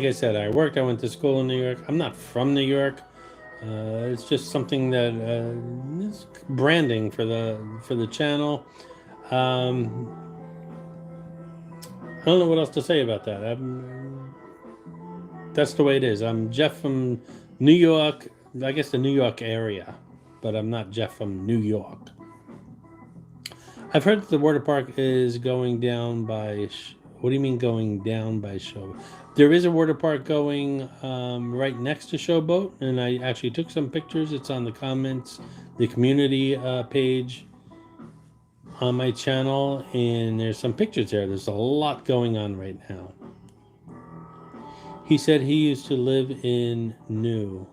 I said, I went to school in New York. I'm not from New York. It's just something that is branding for the channel. I don't know what else to say about that. That's the way it is. I'm Jeff from New York. I guess the New York area, but I'm not Jeff from New York. I've heard that the water park is going down by. What do you mean going down by Showboat? There is a water park going right next to Showboat, and I actually took some pictures. It's on the comments, the community page on my channel, and there's some pictures there. There's a lot going on right now. He said he used to live in New.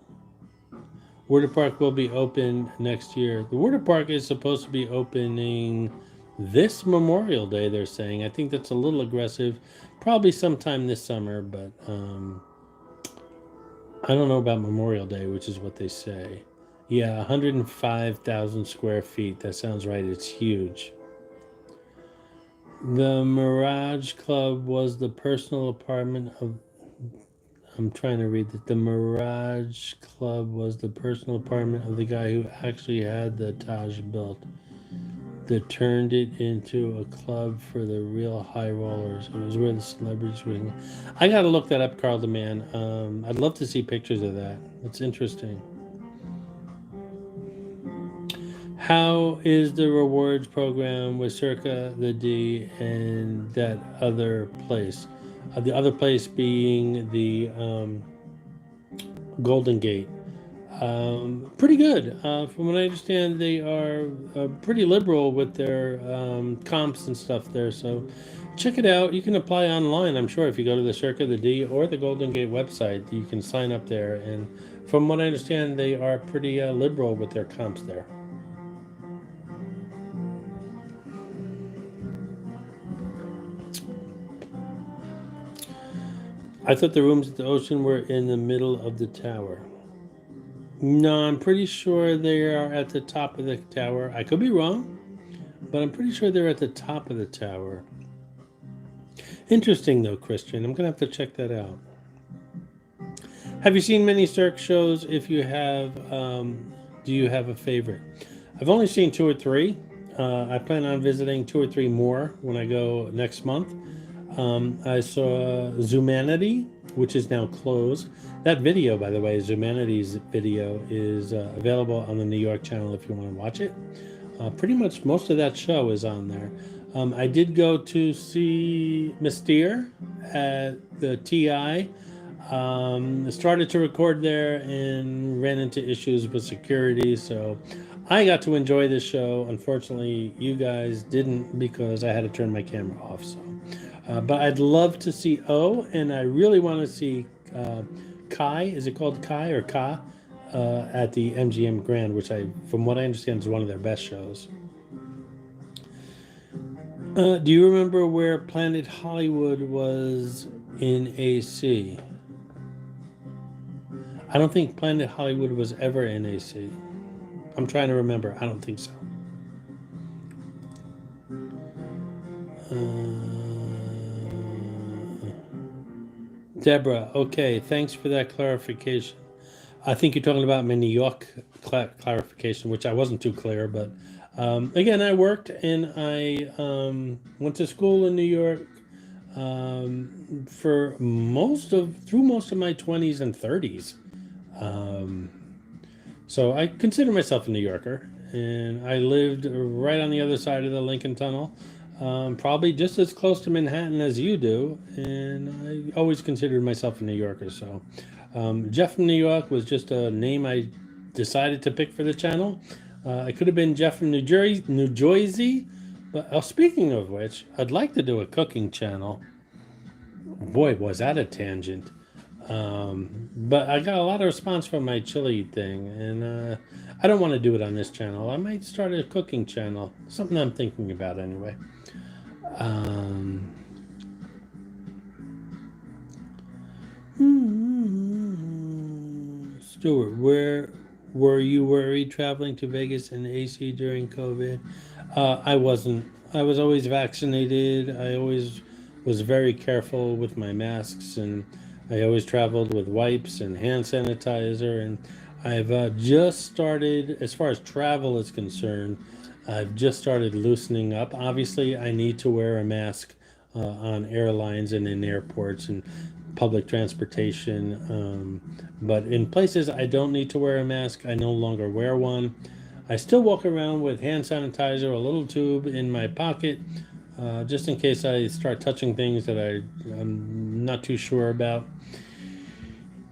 Water park will be open next year. The water park is supposed to be opening this Memorial Day, they're saying. I think that's a little aggressive. Probably sometime this summer, but I don't know about Memorial Day, which is what they say. Yeah, 105,000 square feet. That sounds right. It's huge. The Mirage Club was the personal apartment of... I'm trying to read that. The Mirage Club was the personal apartment of the guy who actually had the Taj built, that turned it into a club for the real high rollers. It was where the celebrities were. I gotta look that up, Carl the Man. I'd love to see pictures of that. It's interesting. How is the rewards program with Circa the D and that other place? The other place being the Golden Gate. Pretty good. From what I understand, they are pretty liberal with their comps and stuff there. So check it out. You can apply online, I'm sure, if you go to the Circa the D or the Golden Gate website. You can sign up there. And from what I understand, they are pretty liberal with their comps there. I thought the rooms at the Ocean were in the middle of the tower. No, I'm pretty sure they are at the top of the tower. I could be wrong, but I'm pretty sure they're at the top of the tower. Interesting, though, Christian. I'm going to have to check that out. Have you seen many Cirque shows? If you have, do you have a favorite? I've only seen 2 or 3. I plan on visiting 2 or 3 more when I go next month. I saw Zumanity, which is now closed. That video, by the way, Zumanity's video, is available on the New York channel if you want to watch it. Pretty much most of that show is on there. I did go to see Mystere at the TI. Started to record there and ran into issues with security, so I got to enjoy this show. Unfortunately, you guys didn't because I had to turn my camera off. So. But I'd love to see O, and I really want to see Kai. Is it called Kai or Ka? At the MGM Grand, which from what I understand, is one of their best shows. Do you remember where Planet Hollywood was in AC? I don't think Planet Hollywood was ever in AC. I'm trying to remember. I don't think so. Deborah, okay, thanks for that clarification. I think you're talking about my New York clarification, which I wasn't too clear. But again, I worked and I went to school in New York for through most of my 20s and 30s. Um, so I consider myself a New Yorker, and I lived right on the other side of the Lincoln Tunnel, probably just as close to Manhattan as you do, and I always considered myself a New Yorker. So Jeff from New York was just a name I decided to pick for the channel. I could have been Jeff from New Jersey, but speaking of which, I'd like to do a cooking channel. Boy, was that a tangent. But I got a lot of response from my chili thing, and I don't want to do it on this channel. I might start a cooking channel, something I'm thinking about anyway. Stuart, where were you worried traveling to Vegas in AC during COVID? I wasn't. I was always vaccinated. I always was very careful with my masks, and I always traveled with wipes and hand sanitizer. And I've just started, as far as travel is concerned, I've just started loosening up. Obviously, I need to wear a mask on airlines and in airports and public transportation. But in places I don't need to wear a mask, I no longer wear one. I still walk around with hand sanitizer, a little tube in my pocket, just in case I start touching things that I'm not too sure about.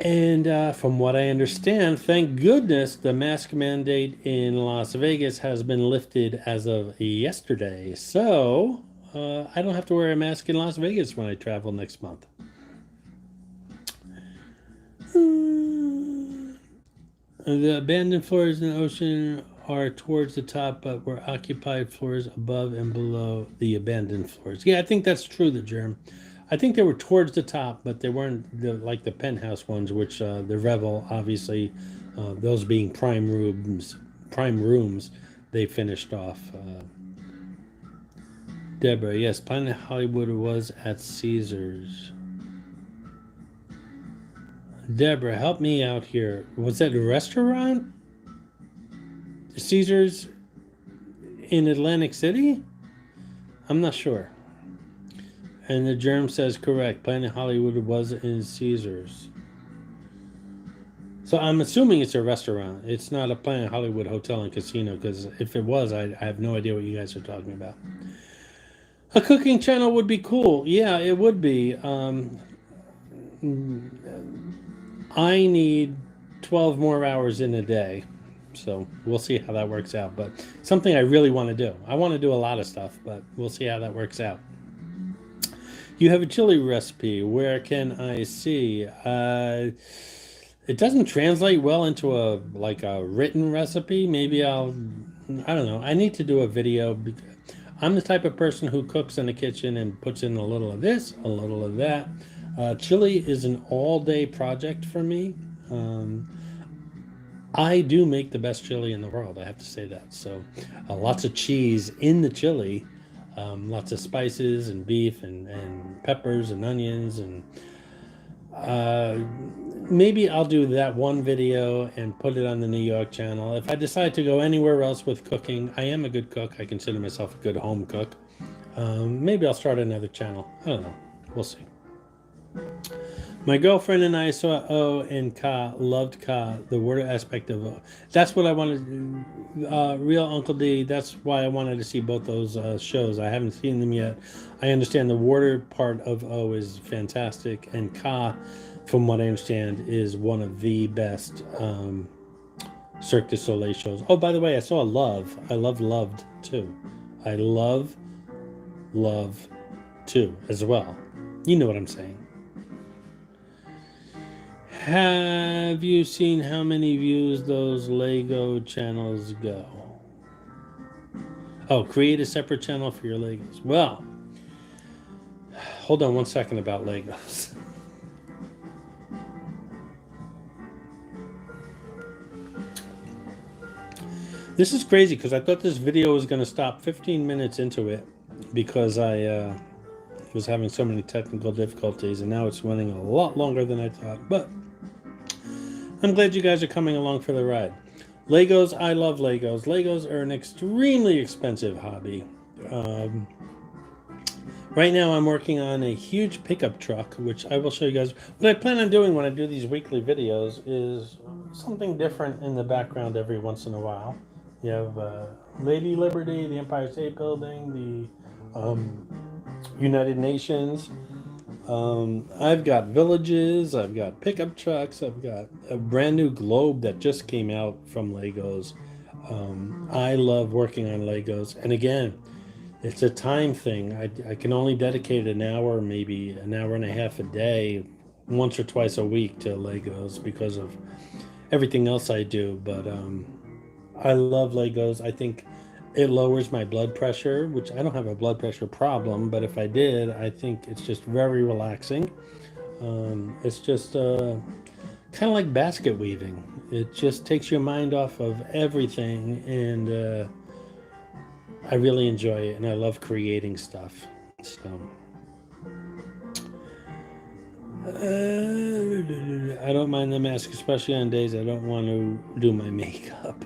And from what I understand, thank goodness the mask mandate in Las Vegas has been lifted as of yesterday. So I don't have to wear a mask in Las Vegas when I travel next month. The abandoned floors in the ocean are towards the top, but were occupied floors above and below the abandoned floors. Yeah, I think that's true, the germ. I think they were towards the top, but they weren't like the penthouse ones, which the Revel, obviously, those being prime rooms, they finished off. Deborah, yes, Planet Hollywood was at Caesars. Deborah, help me out here. Was that a restaurant? Caesars in Atlantic City? I'm not sure. And the germ says correct. Planet Hollywood was in Caesars. So I'm assuming it's a restaurant. It's not a Planet Hollywood hotel and casino, because if it was, I have no idea what you guys are talking about. A cooking channel would be cool. Yeah, it would be. I need 12 more hours in a day. So we'll see how that works out. But something I really want to do. I want to do a lot of stuff, but we'll see how that works out. You have a chili recipe. Where can I see? It doesn't translate well into a written recipe. Maybe I don't know. I need to do a video. I'm the type of person who cooks in the kitchen and puts in a little of this, a little of that. Chili is an all-day project for me. I do make the best chili in the world, I have to say that. So lots of cheese in the chili, lots of spices and beef and peppers and onions. And maybe I'll do that one video and put it on the New York channel. If I decide to go anywhere else with cooking, I am a good cook. I consider myself a good home cook. Maybe I'll start another channel. I don't know. We'll see. My girlfriend and I saw O and Ka, loved Ka, the water aspect of O. That's what I wanted. Real Uncle D, that's why I wanted to see both those shows. I haven't seen them yet. I understand the water part of O is fantastic, and Ka, from what I understand, is one of the best Cirque du Soleil shows. Oh, by the way, I saw Love. I love Loved too. I love 2 as well. You know what I'm saying. Have you seen how many views those Lego channels go? Oh, create a separate channel for your Legos. Well, hold on one second about Legos. This is crazy because I thought this video was going to stop 15 minutes into it because I was having so many technical difficulties, and now it's running a lot longer than I thought. But I'm glad you guys are coming along for the ride. Legos, I love Legos. Legos are an extremely expensive hobby. Um, right now I'm working on a huge pickup truck, which I will show you guys. What I plan on doing when I do these weekly videos is something different in the background every once in a while. You have Lady Liberty, the Empire State Building, the United Nations. I've got villages, I've got pickup trucks, I've got a brand new globe that just came out from Legos. I love working on Legos. And again, it's a time thing. I can only dedicate an hour, maybe an hour and a half a day, once or twice a week to Legos because of everything else I do. But I love Legos. I think it lowers my blood pressure, which I don't have a blood pressure problem, but if I did, I think it's just very relaxing. It's just kind of like basket weaving. It just takes your mind off of everything, and I really enjoy it, and I love creating stuff. So I don't mind the mask, especially on days I don't want to do my makeup.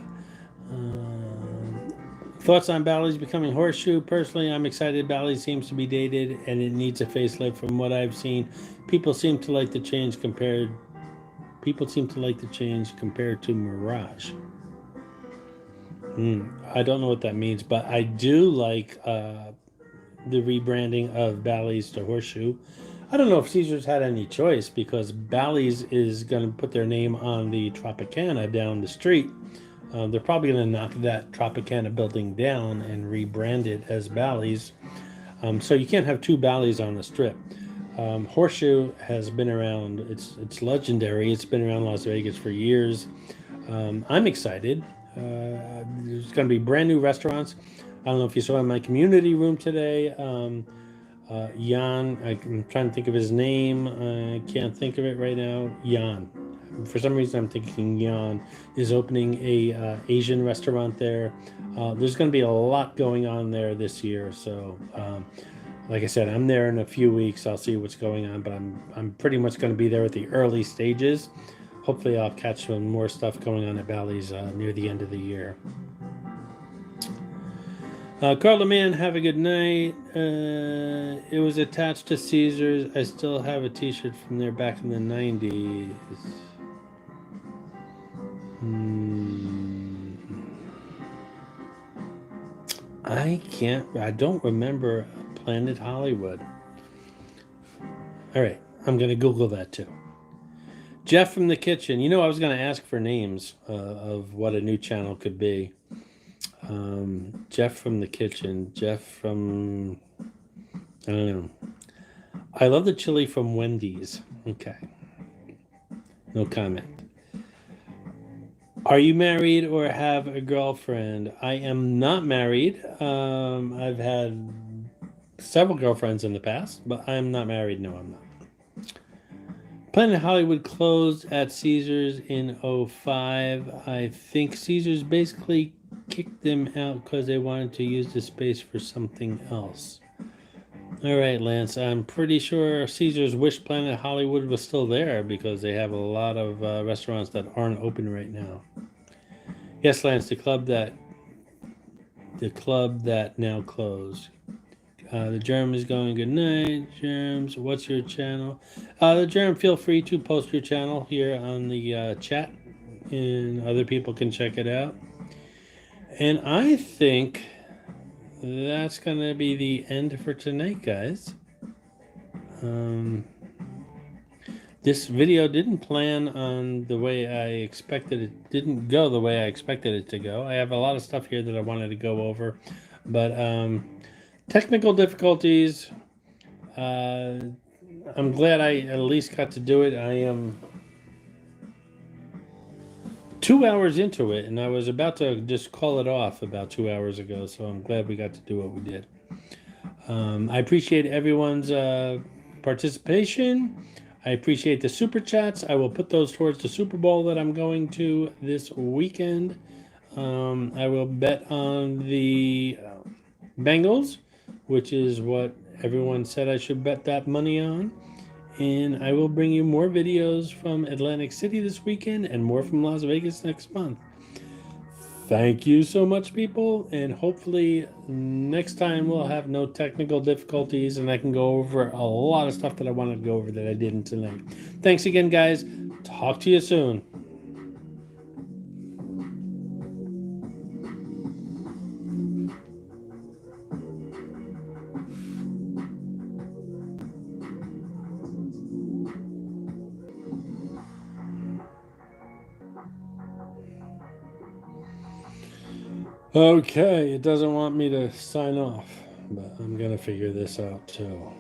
Thoughts on Bally's becoming Horseshoe? Personally, I'm excited. Bally's seems to be dated and it needs a facelift. From what I've seen, people seem to like the change compared. People seem to like the change compared to Mirage. I don't know what that means, but I do like the rebranding of Bally's to Horseshoe. I don't know if Caesars had any choice because Bally's is going to put their name on the Tropicana down the street. They're probably going to knock that Tropicana building down and rebrand it as Bally's. So you can't have two Bally's on the strip. Horseshoe has been around. It's legendary. It's been around Las Vegas for years. I'm excited. There's going to be brand new restaurants. I don't know if you saw in my community room today. Jan, I'm trying to think of his name. I can't think of it right now. Jan. For some reason, I'm thinking Jan is opening a Asian restaurant there. There's going to be a lot going on there this year. So, like I said, I'm there in a few weeks. I'll see what's going on, but I'm pretty much going to be there at the early stages. Hopefully, I'll catch some more stuff going on at Bally's near the end of the year. Carl the Man, have a good night. It was attached to Caesars. I still have a t-shirt from there back in the 90s. I don't remember Planet Hollywood. All right, I'm going to Google that too. Jeff from the Kitchen. You know, I was going to ask for names of what a new channel could be. Jeff from the Kitchen. Jeff from, I don't know. I love the chili from Wendy's. Okay. No comment. Are you married or have a girlfriend? I am not married. I've had several girlfriends in the past, but I'm not married. No, I'm not. Planet Hollywood closed at Caesars in 2005. I think Caesars basically kicked them out because they wanted to use the space for something else. All right, Lance, I'm pretty sure Caesars wish Planet Hollywood was still there because they have a lot of restaurants that aren't open right now. Yes, Lance, the club that now closed. The Germ is going, good night, Germs. What's your channel? The Germ, feel free to post your channel here on the chat, and other people can check it out. And I think that's going to be the end for tonight, guys. This video didn't plan on the way I expected it. Didn't go the way I expected it to go. I have a lot of stuff here that I wanted to go over, but technical difficulties. I'm glad I at least got to do it. I am 2 hours into it, and I was about to just call it off about 2 hours ago, so I'm glad we got to do what we did. I appreciate everyone's participation. I appreciate the super chats. I will put those towards the Super Bowl that I'm going to this weekend. I will bet on the Bengals, which is what everyone said I should bet that money on. And I will bring you more videos from Atlantic City this weekend and more from Las Vegas next month. Thank you so much, people, and hopefully next time we'll have no technical difficulties and I can go over a lot of stuff that I wanted to go over that I didn't tonight. Thanks again, guys. Talk to you soon. Okay, it doesn't want me to sign off, but I'm gonna figure this out too.